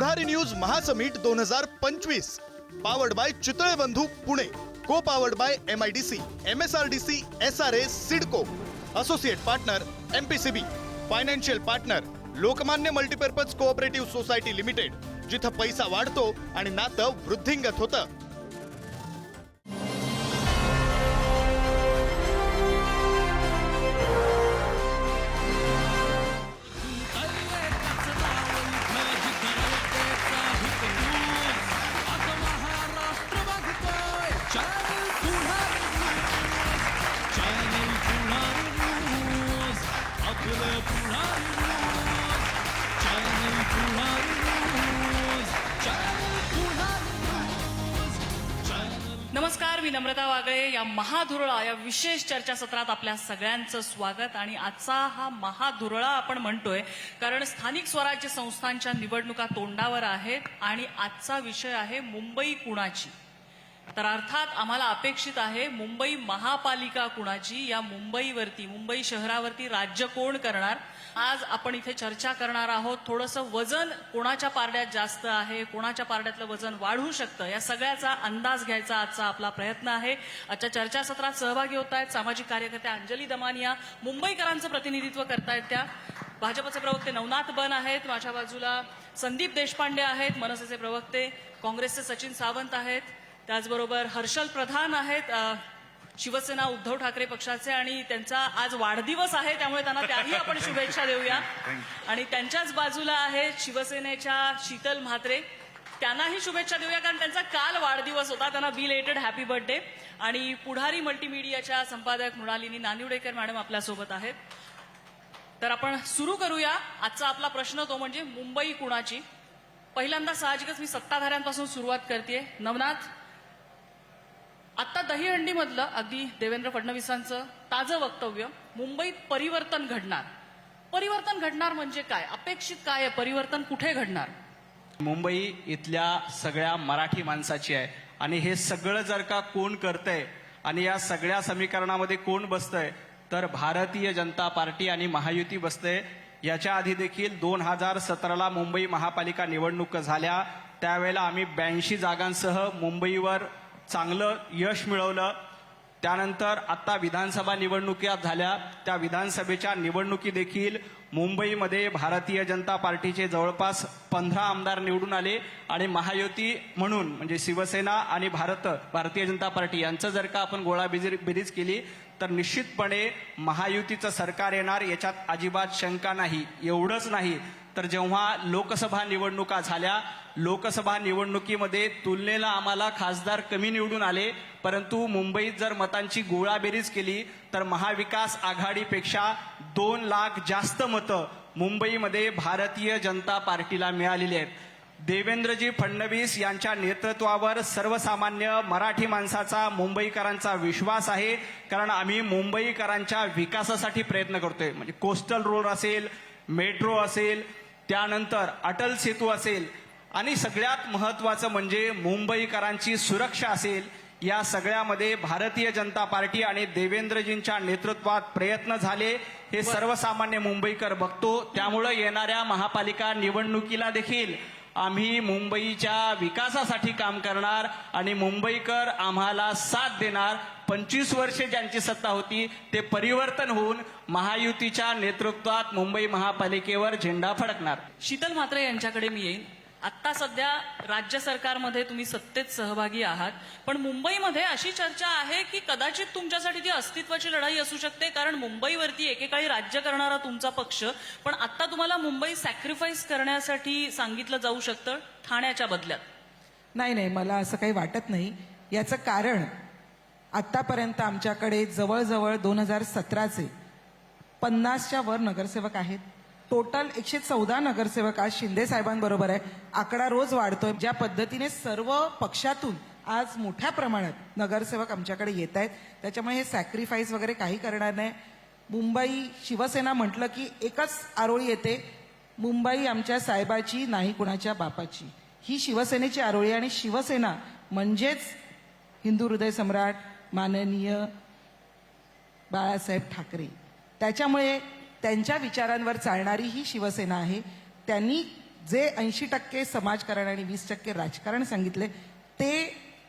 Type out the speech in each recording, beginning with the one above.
पुढारी news महासमिट 2025 powered by Chitale Bandhu Pune, co powered by MIDC, MSRDC, SRA, CIDCO, associate partner MPCB, financial partner Lokmanya multipurpose cooperative society limited, जिथं पैसा वाढतो आणि नातं वृद्धिंगत होतं। नमस्कार, मी नम्रता वागळे। या महाधुरळा या विशेष चर्चासत्रात आपल्या सगळ्यांचं स्वागत। आणि आजचा हा महाधुरळा आपण म्हणतोय कारण स्थानिक स्वराज्य संस्थांच्या निवडणुका तोंडावर आहेत आणि आजचा विषय आहे मुंबई कुणाची। तर अर्थात आम्हाला अपेक्षित आहे मुंबई महापालिका कुणाची, या मुंबई शहरावरती राज्य कोण करणार। आज आपण इथे चर्चा करणार आहोत। थोडंसं वजन कोणाच्या पारड्यात जास्त आहे, कोणाच्या पारड्यातलं वजन वाढू शकतं, या सगळ्याचा अंदाज घ्यायचा आजचा आपला प्रयत्न आहे। आजच्या चर्चासत्रात सहभागी होत आहेत सामाजिक कार्यकर्त्या अंजली दमानिया, मुंबईकरांचं प्रतिनिधित्व करतायत त्या। भाजपचे प्रवक्ते नवनाथ बन आहेत, माझ्या बाजूला संदीप देशपांडे आहेत, मनसेचे प्रवक्ते, काँग्रेसचे सचिन सावंत आहेत, त्याचबरोबर हर्षल प्रधान आहेत, शिवसेना उद्धव ठाकरे पक्षाचे, आणि त्यांचा आज वाढदिवस आहे त्यामुळे त्यांना त्याही आपण शुभेच्छा देऊया। आणि त्यांच्याच बाजूला आहेत शिवसेनेच्या शीतल म्हात्रे, त्यांनाही शुभेच्छा देऊया कारण त्यांचा काल वाढदिवस होता, त्यांना बिलेटेड हॅपी बर्थडे। आणि पुढारी मल्टीमीडियाच्या संपादक मृणालिनी नानिवडेकर मॅडम आपल्यासोबत आहेत। तर आपण सुरू करूया। आजचा आपला प्रश्न तो म्हणजे मुंबई कुणाची। पहिल्यांदा साहजिकच मी सत्ताधाऱ्यांपासून सुरुवात करते। नवनाथ, आता दहीहंडीमधलं अगदी देवेंद्र फडणवीसांचं ताजं वक्तव्य, मुंबईत परिवर्तन घडणार म्हणजे काय, अपेक्षित काय आहे, परिवर्तन कुठे घडणार? मुंबई इथल्या सगळ्या मराठी माणसाची आहे आणि हे सगळं जर का कोण करतंय आणि या सगळ्या समीकरणामध्ये कोण बसतंय तर भारतीय जनता पार्टी आणि महायुती बसतंय। याच्या आधी देखील 2017ला मुंबई महापालिका निवडणूक झाल्या, त्यावेळेला आम्ही 82 जागांसह मुंबईवर चांगलं यश मिळवलं। त्यानंतर आता विधानसभा निवडणुका झाल्या, त्या विधानसभेच्या निवडणुकी देखील मुंबईमध्ये भारतीय जनता पार्टीचे जवळपास 15 आमदार निवडून आले आणि महायुती म्हणून म्हणजे शिवसेना आणि भारतीय जनता पार्टी यांचं जर का आपण गोळाबेरीज केली तर निश्चितपणे महायुतीचं सरकार येणार, याच्यात अजिबात शंका नाही। एवढंच नाही तर जेव्हा लोकसभा निवडणुका झाल्या, लोकसभा निवडणुकीमध्ये तुलनेला आम्हाला खासदार कमी निवडून आले, परंतु मुंबईत जर मतांची गोळाबेरीज केली तर महाविकास आघाडीपेक्षा 2 लाख जास्त मतं मुंबईमध्ये भारतीय जनता पार्टीला मिळालेली आहेत। देवेंद्रजी फडणवीस यांच्या नेतृत्वावर सर्वसामान्य मराठी माणसाचा, मुंबईकरांचा विश्वास आहे, कारण आम्ही मुंबईकरांच्या विकासासाठी प्रयत्न करतोय। म्हणजे कोस्टल रोड असेल, मेट्रो असेल, त्यानंतर अटल सेतू असेल आणि सगळ्यात महत्त्वाचं म्हणजे मुंबईकरांची सुरक्षा असेल। या सगळ्यामध्ये भारतीय जनता पार्टी आणि देवेंद्रजींच्या नेतृत्वात प्रयत्न झाले, हे सर्वसामान्य मुंबईकर बघतो। त्यामुळे येणाऱ्या महापालिका निवडणुकीला देखील आम्ही मुंबईच्या विकासासाठी काम करणार आणि मुंबईकर आम्हाला साथ देणार। 25 वर्षे ज्यांची सत्ता होती ते परिवर्तन होऊन महायुतीच्या नेतृत्वात मुंबई महापालिकेवर झेंडा फडकणार। शीतल म्हात्रे यांच्याकडे मी येईन। आता सध्या राज्य सरकारमध्ये तुम्ही सत्तेत सहभागी आहात, पण मुंबईमध्ये अशी चर्चा आहे की कदाचित तुमच्यासाठी ती अस्तित्वाची लढाई असू शकते, कारण मुंबईवरती एकेकाळी राज्य करणारा तुमचा पक्ष, पण आता तुम्हाला मुंबई सॅक्रिफाईस करण्यासाठी सांगितलं जाऊ शकतं ठाण्याच्या बदल्यात। नाही, मला असं काही वाटत नाही। याचं कारण आतापर्यंत आमच्याकडे जवळजवळ 2017चे 50च्या वर नगरसेवक आहेत। टोटल 114 नगरसेवक आज शिंदे साहेबांबरोबर आहे। आकडा रोज वाढतोय। ज्या पद्धतीने सर्व पक्षातून आज मोठ्या प्रमाणात नगरसेवक आमच्याकडे येत आहेत, त्याच्यामुळे हे सॅक्रिफाईस वगैरे काही करणार नाही। मुंबई शिवसेना म्हटलं की एकच आरोळी येते, मुंबई आमच्या साहेबाची नाही कुणाच्या बापाची। ही शिवसेनेची आरोळी आणि शिवसेना म्हणजेच हिंदू हृदय सम्राट माननीय बाळासाहेब ठाकरे, त्याच्यामुळे त्यांच्या विचारांवर चालणारी ही शिवसेना आहे। त्यांनी जे 80% समाजकारण आणि 20% राजकारण सांगितले ते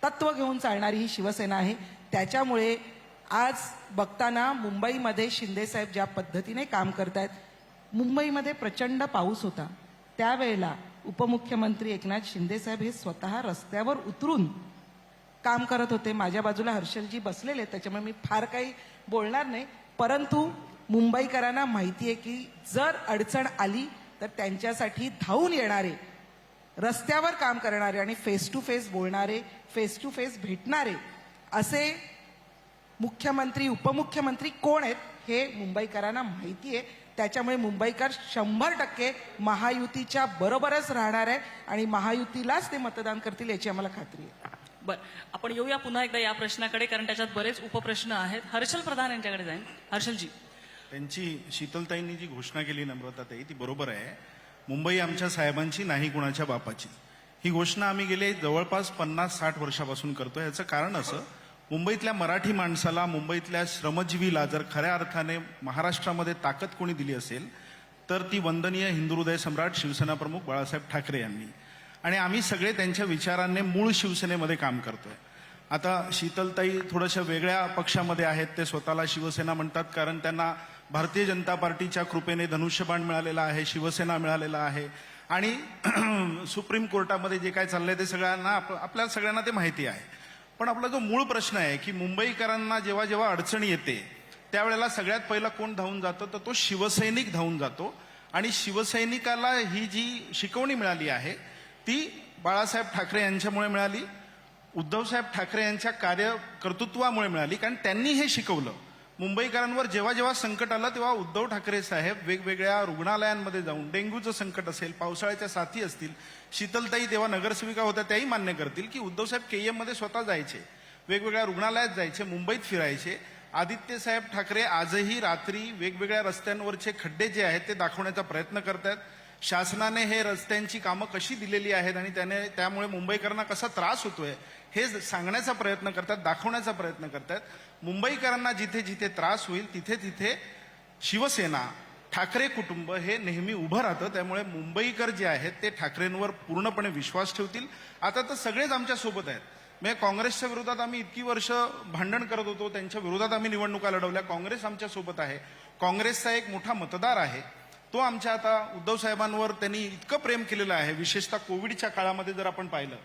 तत्व घेऊन चालणारी ही शिवसेना आहे. त्याच्यामुळे आज बघताना मुंबईमध्ये शिंदेसाहेब ज्या पद्धतीने काम करतायत, मुंबईमध्ये प्रचंड पाऊस होता, त्यावेळेला उपमुख्यमंत्री एकनाथ शिंदेसाहेब हे स्वतः रस्त्यावर उतरून काम करत होते. माझ्या बाजूला हर्षलजी बसलेले आहेत, त्याच्यामुळे मी फार काही बोलणार नाही. परंतु मुंबईकरांना माहिती आहे की जर अडचण आली तर त्यांच्यासाठी धावून येणारे, रस्त्यावर काम करणारे आणि फेस टू फेस बोलणारे, फेस टू फेस भेटणारे असे मुख्यमंत्री उपमुख्यमंत्री कोण आहेत हे मुंबईकरांना माहिती आहे. त्याच्यामुळे मुंबईकर 100% महायुतीच्या बरोबरच राहणार आहे आणि महायुतीलाच ते मतदान करतील याची आम्हाला खात्री आहे. बर, आपण येऊया पुन्हा एकदा या प्रश्नाकडे, कारण त्याच्यात बरेच उपप्रश्न आहेत. हर्षल प्रधान यांच्याकडे जाईन. हर्षलजी, त्यांची शीतलताईंनी जी घोषणा केली नम्रताताई ती बरोबर आहे. मुंबई आमच्या साहेबांची नाही कुणाच्या बापाची, ही घोषणा आम्ही गेले जवळपास 50-60 वर्षापासून करतो. याचं कारण असं, मुंबईतल्या मराठी माणसाला, मुंबईतल्या श्रमजीवीला जर खऱ्या अर्थाने महाराष्ट्रामध्ये ताकद कोणी दिली असेल तर ती वंदनीय हिंदुहृदय सम्राट शिवसेना प्रमुख बाळासाहेब ठाकरे यांनी. आणि आम्ही सगळे त्यांच्या विचारांनी मूळ शिवसेनेमध्ये काम करतोय. आता शीतलताई थोड्याशा वेगळ्या पक्षामध्ये आहेत, ते स्वतःला शिवसेना म्हणतात कारण त्यांना भारतीय जनता पार्टीच्या कृपेने धनुष्यबाण मिळालेला आहे, शिवसेना मिळालेला आहे आणि सुप्रीम कोर्टामध्ये जे काय चाललंय ते सगळ्यांना आपल्या सगळ्यांना ते माहिती आहे. पण आपला जो मूळ प्रश्न आहे की मुंबईकरांना जेव्हा जेव्हा अडचण येते त्यावेळेला सगळ्यात पहिला कोण धावून जातो तर तो शिवसैनिक धावून जातो. आणि शिवसैनिकाला ही जी शिकवणी मिळाली आहे ती बाळासाहेब ठाकरे यांच्यामुळे मिळाली, उद्धवसाहेब ठाकरे यांच्या कार्यकर्तृत्वामुळे मिळाली. कारण त्यांनी हे शिकवलं. मुंबईकरांवर जेव्हा जेव्हा संकट आलं तेव्हा उद्धव ठाकरे साहेब वेगवेगळ्या रुग्णालयांमध्ये जाऊन, डेंग्यूचं संकट असेल, पावसाळ्याच्या साथी असतील, शीतलताई तेव्हा नगरसेविका होत्या त्याही मान्य करतील की उद्धवसाहेब KM मध्ये स्वतः जायचे, वेगवेगळ्या रुग्णालयात जायचे, मुंबईत फिरायचे. आदित्यसाहेब ठाकरे आजही रात्री वेगवेगळ्या रस्त्यांवरचे खड्डे जे आहेत ते दाखवण्याचा प्रयत्न करतात. शासनाने हे रस्त्यांची कामं कशी दिलेली आहेत आणि त्यामुळे मुंबईकरांना कसा त्रास होतोय हे सांगण्याचा प्रयत्न करतात, दाखवण्याचा प्रयत्न करतात. मुंबईकरांना जिथे जिथे त्रास होईल तिथे तिथे शिवसेना, ठाकरे कुटुंब हे नेहमी उभं राहतं. त्यामुळे मुंबईकर जे आहेत ते ठाकरेंवर पूर्णपणे विश्वास ठेवतील. आता तर सगळेच आमच्या सोबत आहेत. म्हणजे काँग्रेसच्या विरोधात आम्ही इतकी वर्ष भांडण करत होतो, त्यांच्या विरोधात आम्ही निवडणुका लढवल्या. काँग्रेस आमच्या सोबत आहे. काँग्रेसचा एक मोठा मतदार आहे तो आमच्या, आता उद्धव साहेबांवर त्यांनी इतकं प्रेम केलेलं आहे, विशेषतः कोविडच्या काळामध्ये जर आपण पाहिलं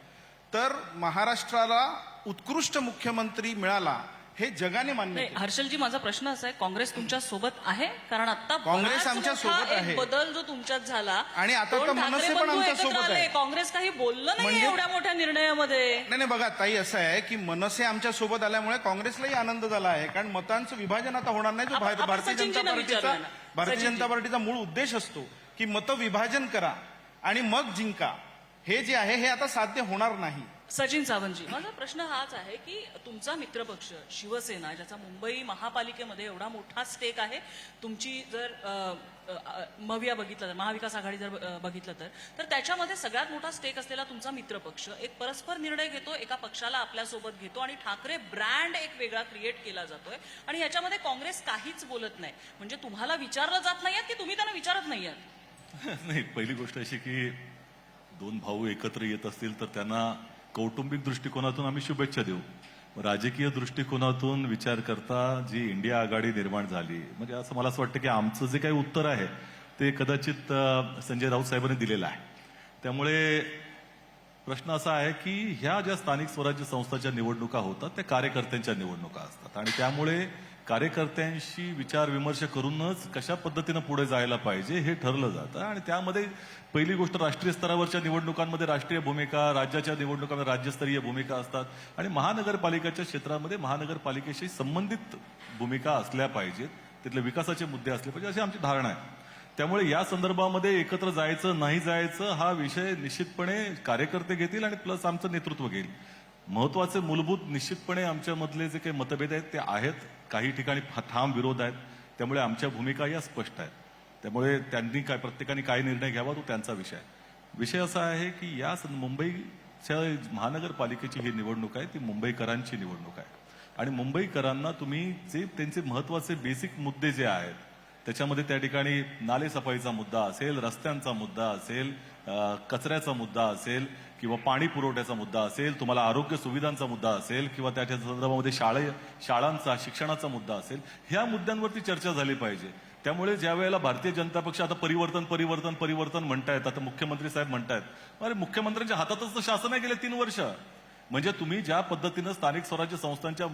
तर महाराष्ट्राला उत्कृष्ट मुख्यमंत्री मिळाला हे जगाने मान्य नाही, केलं. हर्षलजी, माझा प्रश्न असा आहे, काँग्रेस तुमच्या सोबत आहे? कारण आता काँग्रेस बराच आमच्या मोठा सोबत एक आहे. बदल जो तुमच्यात झाला आणि आता तर दोन मनसे ठाकरे पण बंधू आमच्या एकत्र सोबत आले. आहे. काँग्रेस काही बोललं नाही म्हणजे- एवढ्या मोठ्या निर्णयामध्ये. नाही बघा ताई, असं आहे की मनसे आमच्या सोबत आल्यामुळे काँग्रेसलाही आनंद झाला आहे. कारण मतांचं विभाजन आता होणार नाही. जो आपण भारतीय सचिनजींना विचारूया ना. भारतीय सचिनजी. जनता पार्टीचा मूळ उद्देश असतो की मतविभाजन करा आणि मग जिंका. हे जे आहे हे आता साध्य होणार नाही. सचिन सावंतजी, माझा प्रश्न हाच आहे की तुमचा मित्रपक्ष शिवसेना, ज्याचा मुंबई महापालिकेमध्ये एवढा मोठा स्टेक आहे, तुमची जर मविया बघितलं तर, महाविकास आघाडी जर बघितलं तर त्याच्यामध्ये सगळ्यात मोठा स्टेक असलेला तुमचा मित्रपक्ष एक परस्पर निर्णय घेतो, एका पक्षाला आपल्यासोबत घेतो आणि ठाकरे ब्रँड एक वेगळा क्रिएट केला जातोय आणि ह्याच्यामध्ये काँग्रेस काहीच बोलत नाही. म्हणजे तुम्हाला विचारलं जात नाहीये की तुम्ही त्यांना विचारत नाहीये? नाही, पहिली गोष्ट अशी की दोन भाऊ एकत्र येत असतील तर त्यांना कौटुंबिक दृष्टिकोनातून आम्ही शुभेच्छा देऊ. राजकीय दृष्टिकोनातून विचार करता जी इंडिया आघाडी निर्माण झाली, म्हणजे असं मला असं वाटतं की आमचं जे काही उत्तर आहे ते कदाचित संजय राऊत साहेबांनी दिलेलं आहे. त्यामुळे प्रश्न असा आहे की ह्या ज्या स्थानिक स्वराज्य संस्थांच्या निवडणुका होतात त्या कार्यकर्त्यांच्या निवडणुका असतात आणि त्यामुळे कार्यकर्त्यांशी विचार विमर्श करूनच कशा पद्धतीनं पुढे जायला पाहिजे हे ठरलं जातं. आणि त्यामध्ये पहिली गोष्ट, राष्ट्रीय स्तरावरच्या निवडणुकांमध्ये राष्ट्रीय भूमिका, राज्याच्या निवडणुकांमध्ये राज्यस्तरीय भूमिका असतात आणि महानगरपालिकेच्या क्षेत्रामध्ये महानगरपालिकेशी संबंधित भूमिका असल्या पाहिजेत, तिथले विकासाचे मुद्दे असले पाहिजे अशी आमची धारणा आहे. त्यामुळे या संदर्भामध्ये एकत्र जायचं नाही जायचं हा विषय निश्चितपणे कार्यकर्ते घेतील आणि प्लस आमचं नेतृत्व घेईल. महत्वाचे मूलभूत निश्चितपणे आमच्यामधले जे काही मतभेद आहेत ते आहेत, काही ठिकाणी ठाम विरोध आहेत. त्यामुळे आमच्या भूमिका या स्पष्ट आहेत. त्यामुळे त्यांनी प्रत्येकाने काय निर्णय घ्यावा तो त्यांचा विषय आहे. विषय असा आहे की या मुंबईच्या महानगरपालिकेची ही निवडणूक आहे ती मुंबईकरांची निवडणूक आहे आणि मुंबईकरांना तुम्ही जे त्यांचे महत्वाचे बेसिक मुद्दे जे आहेत त्याच्यामध्ये त्या ठिकाणी नालेसफाईचा मुद्दा असेल, रस्त्यांचा मुद्दा असेल, कचऱ्याचा मुद्दा असेल किंवा पाणी पुरवठ्याचा मुद्दा असेल, तुम्हाला आरोग्य सुविधांचा मुद्दा असेल किंवा त्याच्या संदर्भामध्ये शाळांचा शिक्षणाचा मुद्दा असेल, ह्या मुद्द्यांवरती चर्चा झाली पाहिजे. त्यामुळे ज्या वेळेला भारतीय जनता पक्ष आता परिवर्तन म्हणतायत, आता मुख्यमंत्री साहेब म्हणतायत, अरे मुख्यमंत्र्यांच्या हातातच तर शासन आहे गेले 3 वर्ष. म्हणजे तुम्ही ज्या पद्धतीनं स्थानिक स्वराज्य संस्थांच्या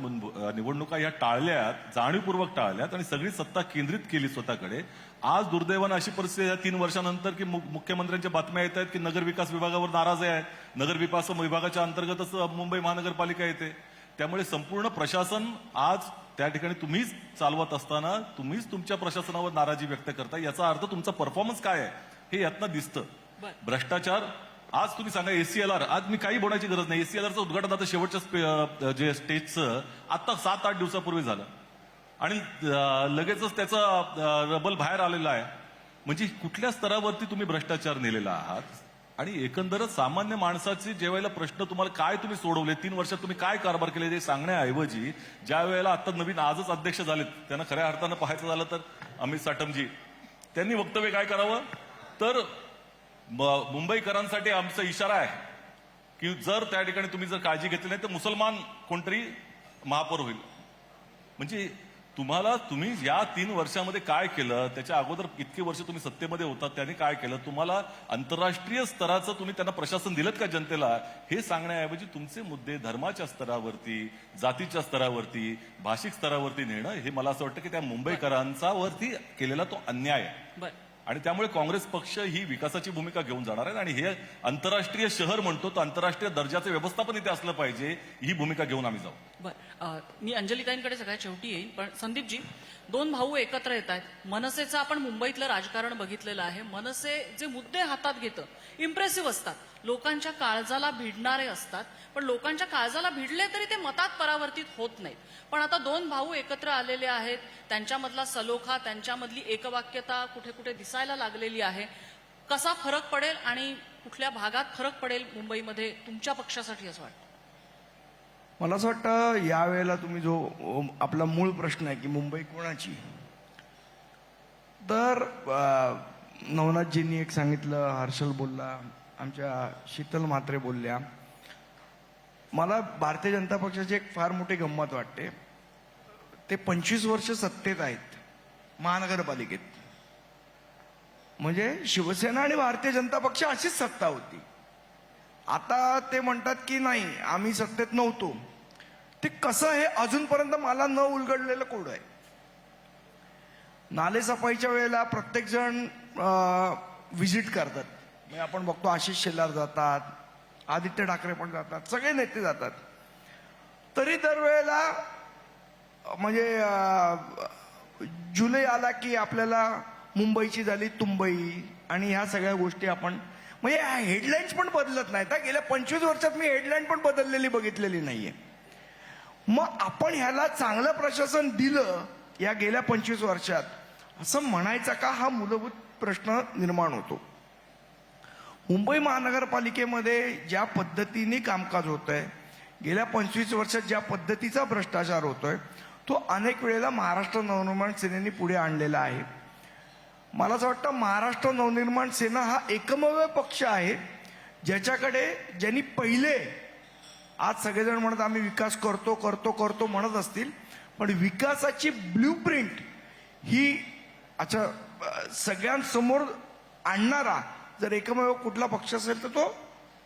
निवडणुका ह्या टाळल्यात, जाणीवपूर्वक टाळल्यात आणि सगळी सत्ता केंद्रित केली स्वतःकडे, आज दुर्दैवानं अशी परिस्थिती आहे 3 वर्षानंतर की मुख्यमंत्र्यांच्या बातम्या येत आहेत की नगर विकास विभागावर नाराज आहे. नगर विकास विभागाच्या अंतर्गतच मुंबई महानगरपालिका येते. त्यामुळे संपूर्ण प्रशासन आज त्या ठिकाणी तुम्हीच चालवत असताना तुम्हीच तुमच्या प्रशासनावर नाराजी व्यक्त करता. याचा अर्थ तुमचा परफॉर्मन्स काय आहे हे यातनं दिसतं. भ्रष्टाचार, आज तुम्ही सांगा एसीएलआर, आज मी काही बोलायची गरज नाही, एसीएलआरचं उद्घाटन आता शेवटच्या जे स्टेजचं आता 7-8 दिवसापूर्वी झालं आणि लगेचच त्याचा रबल बाहेर आलेला आहे. म्हणजे कुठल्या स्तरावरती तुम्ही भ्रष्टाचार नेलेला आहात आणि एकंदरच सामान्य माणसाचे जे वेळेला प्रश्न तुम्हाला काय तुम्ही सोडवले, 3 वर्षात तुम्ही काय कारभार केले ते सांगण्याऐवजी ज्या वेळेला आता नवीन आजच अध्यक्ष झालेत, त्यांना खऱ्या अर्थानं पाहायचं झालं तर अमित साटमजी, त्यांनी वक्तव्य काय करावं तर मुंबईकरांसाठी आमचा इशारा आहे की जर त्या ठिकाणी तुम्ही जर काळजी घेतली नाही तर मुसलमान कोणतरी महापौर होईल. म्हणजे तुम्ही या 3 वर्षामध्ये काय केलं, त्याच्या अगोदर इतकी वर्ष तुम्ही सत्तेमध्ये होता त्यांनी काय केलं, तुम्हाला आंतरराष्ट्रीय स्तराचं तुम्ही त्यांना प्रशासन दिलं का जनतेला, हे सांगण्याऐवजी तुमचे मुद्दे धर्माच्या स्तरावरती, जातीच्या स्तरावरती, भाषिक स्तरावरती नेणं, हे मला असं वाटतं की त्या मुंबईकरांचा वरती केलेला तो अन्याय आहे. आणि त्यामुळे काँग्रेस पक्ष ही विकासाची भूमिका घेऊन जाणार आहे आणि हे आंतरराष्ट्रीय शहर म्हणतो तर आंतरराष्ट्रीय दर्जाचं व्यवस्थापन इथे असलं पाहिजे, ही भूमिका घेऊन आम्ही जाऊ. बरं, मी अंजलीताईंकडे सगळ्यात शेवटी येईन, पण संदीपजी, 2 भाऊ एकत्र येत आहेत. मनसेचं आपण मुंबईतलं राजकारण बघितलेलं आहे. मनसे जे मुद्दे हातात घेतं इम्प्रेसिव्ह असतात, लोकांच्या काळजाला भिडणारे असतात, पण लोकांच्या काळजाला भिडले तरी ते मतात परावर्तित होत नाहीत. पण आता 2 भाऊ एकत्र आलेले आहेत, त्यांच्यामधला सलोखा, त्यांच्यामधली एकवाक्यता कुठे कुठे दिसायला लागलेली आहे. कसा फरक पडेल आणि कुठल्या भागात फरक पडेल मुंबईमध्ये तुमच्या पक्षासाठी असं वाटतं? मला असं वाटतं यावेळेला तुम्ही जो आपला मूळ प्रश्न आहे की मुंबई कोणाची, तर नवनाथजींनी एक सांगितलं, हर्षल बोलला, आमच्या शीतल म्हात्रे बोलल्या. मला भारतीय जनता पक्षाची एक फार मोठी गंमत वाटते. ते 25 वर्ष सत्तेत आहेत महानगरपालिकेत. म्हणजे शिवसेना आणि भारतीय जनता पक्ष अशीच सत्ता होती. आता ते म्हणतात की नाही आम्ही सत्तेत नव्हतो. ते कसं हे अजूनपर्यंत मला न उलगडलेलं कोड आहे. नालेसफाईच्या वेळेला प्रत्येक जण व्हिजिट करतात. म्हणजे आपण बघतो आशिष शेलार जातात, आदित्य ठाकरे पण जातात, सगळे नेते जातात. तरी दरवेळेला म्हणजे जुलै आला की आपल्याला मुंबईची झाली तुंबई आणि ह्या सगळ्या गोष्टी आपण म्हणजे हेडलाईन्स पण बदलत नाहीत. गेल्या 25 वर्षात मी हेडलाईन पण बदललेली बघितलेली नाहीये. मग आपण ह्याला चांगलं प्रशासन दिलं या गेल्या 25 वर्षात असं म्हणायचं का, हा मूलभूत प्रश्न निर्माण होतो. मुंबई महानगरपालिकेमध्ये ज्या पद्धतीने कामकाज होत आहे, गेल्या 25 वर्षात ज्या पद्धतीचा भ्रष्टाचार होतोय, तो अनेक वेळेला महाराष्ट्र नवनिर्माण सेनेने पुढे आणलेला आहे. मला असं वाटतं महाराष्ट्र नवनिर्माण सेना हा एकमेव पक्ष आहे ज्यांनी पहिले, आज सगळेजण म्हणत आम्ही विकास करतो करतो करतो म्हणत असतील, पण विकासाची ब्ल्यूप्रिंट ही सगळ्यांसमोर आणणारा जर एकमेव कुठला पक्ष असेल तर तो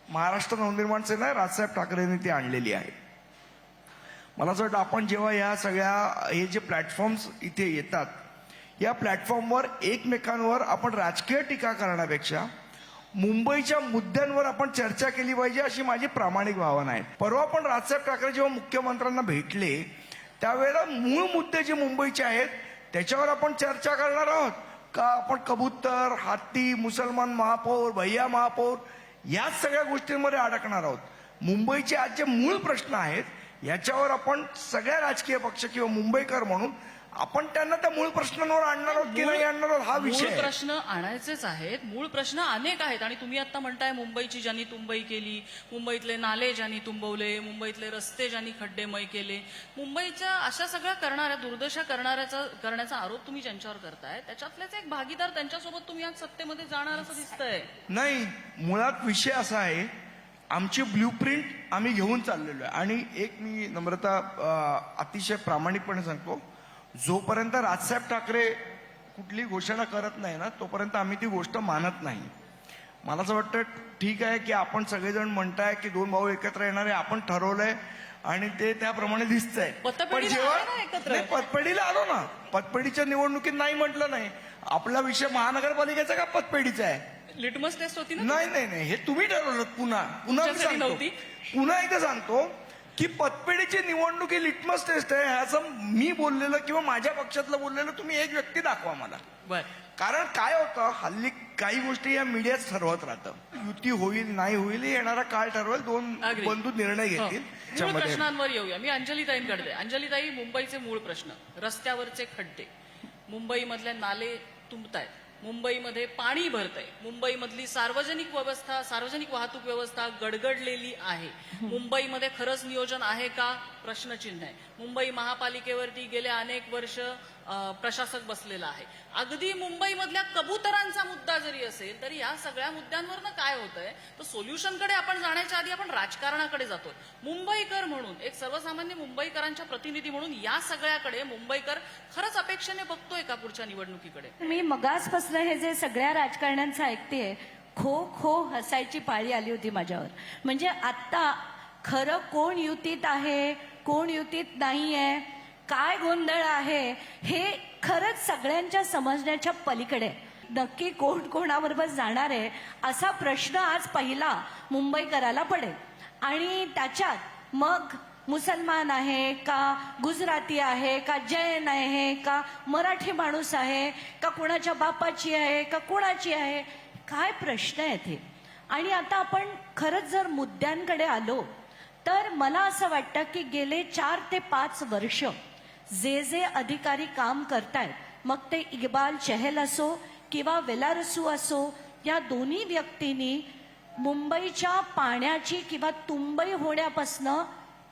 महाराष्ट्र नवनिर्माण सेना आहे. राजसाहेब ठाकरेंनी ती आणलेली आहे. मला असं वाटतं आपण जेव्हा या सगळ्या हे जे प्लॅटफॉर्म्स इथे येतात, या प्लॅटफॉर्मवर एकमेकांवर आपण राजकीय टीका करण्यापेक्षा मुंबईच्या मुद्द्यांवर आपण चर्चा केली पाहिजे अशी माझी प्रामाणिक भावना आहे. परवा पण राजसाहेब ठाकरे जेव्हा मुख्यमंत्र्यांना भेटले त्यावेळेला मूळ मुद्दे जे मुंबईचे आहेत त्याच्यावर आपण चर्चा करणार आहोत का आपण कबूतर, हत्ती, मुसलमान महापौर, भैया महापौर याच सगळ्या गोष्टींमध्ये अडकणार आहोत. मुंबईचे आज जे मूळ प्रश्न आहेत याच्यावर आपण सगळ्या राजकीय पक्ष किंवा मुंबईकर म्हणून आपण त्यांना त्या मूळ प्रश्नांवर आणणार आहोत की नाही आणणार आहोत हा विषय मूळ आहे. प्रश्न आणायचेच आहेत. मूळ प्रश्न अनेक आहेत आणि तुम्ही आता म्हणताय मुंबईची ज्यांनी तुंबई केली, मुंबईतले नाले ज्यांनी तुंबवले, मुंबईतले रस्ते ज्यांनी खड्डेमय केले, मुंबईच्या अशा सगळ्या करणाऱ्या दुर्दशा करण्याचा आरोप तुम्ही ज्यांच्यावर करताय त्याच्यातलेच एक भागीदार, त्यांच्यासोबत तुम्ही आज सत्तेमध्ये जाणार असं दिसतंय. नाही, मुळात विषय असा आहे, आमची ब्ल्यूप्रिंट आम्ही घेऊन चाललेलो आहे. आणि एक मी नम्रता अतिशय प्रामाणिकपणे सांगतो, जोपर्यंत राजसाहेब ठाकरे कुठली घोषणा करत नाही ना तोपर्यंत आम्ही ती गोष्ट मानत नाही. मला असं वाटतं ठीक आहे की आपण सगळेजण म्हणताय की दोन भाऊ एकत्र येणारे, आपण ठरवलंय आणि ते त्याप्रमाणे दिसतंय. पतपेढीला आले ना एकत्र. नाही, पतपेढीला आलो ना, पतपेढीच्या निवडणुकीत नाही म्हटलं नाही. आपला विषय महानगरपालिकेचा का पतपेढीचा आहे? लिटमस टेस्ट होती ना. नाही नाही नाही, हे तुम्ही ठरवलं. पुन्हा तुमच्यासाठी सांगतो, नव्हती? पुन्हा एकदा सांगतो की पतपेढीची निवडणूक ही लिटमस टेस्ट आहे. ह्याचं मी बोललेलं किंवा माझ्या पक्षातलं बोललेलं तुम्ही एक व्यक्ती दाखवा मला. बर, कारण काय होतं, हल्ली काही गोष्टी या मीडियाच ठरवत राहतं. युती होईल नाही होईल हे येणारा काळ ठरवेल, दोन Agree. बंधू निर्णय हो. घेतील. मूळ त्याच्यामध्ये प्रश्नांवर येऊया. मी अंजलीताईंकडे. अंजलीताई, मुंबईचे मूळ प्रश्न, रस्त्यावरचे खड्डे, मुंबईमधले नाले तुंबतायत, मुंबईमध्ये पाणी भरतंय, मुंबईमधली सार्वजनिक वाहतूक व्यवस्था गडगडलेली आहे. मुंबईमध्ये खरंच नियोजन आहे का? प्रश्नचिन्ह आहे. मुंबई महापालिकेवरती गेले अनेक वर्ष प्रशासक बसलेला आहे. अगदी मुंबईमधल्या कबुतरांचा मुद्दा जरी असेल तरी या सगळ्या मुद्द्यांवरनं काय होतंय तर सोल्युशनकडे आपण जाण्याच्या आधी आपण राजकारणाकडे जातोय. मुंबईकर म्हणून, एक सर्वसामान्य मुंबईकरांच्या प्रतिनिधी म्हणून या सगळ्याकडे मुंबईकर खरंच अपेक्षेने बघतोय का पुढच्या निवडणुकीकडे? मी मगासपासून हे जे सगळ्या राजकारण्यांचं ऐकतेय, खो खो हसायची पाळी आली होती माझ्यावर. म्हणजे आता खरं कोण युतीत आहे, कोण युतीत नाहीये, काय गोंधळ आहे, हे खरंच सगळ्यांच्या समजण्याच्या पलीकडे. नक्की कोण कोणाबरोबर जाणार आहे असा प्रश्न आज पहिला मुंबईकराला पडेल. आणि त्याच्यात मग मुसलमान आहे का, गुजराती आहे का, जैन आहे का, मराठी माणूस आहे का, कुणाच्या बापाची आहे का, कुणाची आहे, काय प्रश्न आहेत हे. आणि आता आपण खरंच जर मुद्द्यांकडे आलो तर मला असं वाटतं की गेले 4 ते 5 वर्ष जे अधिकारी काम करतायत, मग ते इक्बाल चहल असो किंवा वेलारसू असो, या दोन्ही व्यक्तींनी मुंबईच्या पाण्याची किंवा तुंबई होण्यापासनं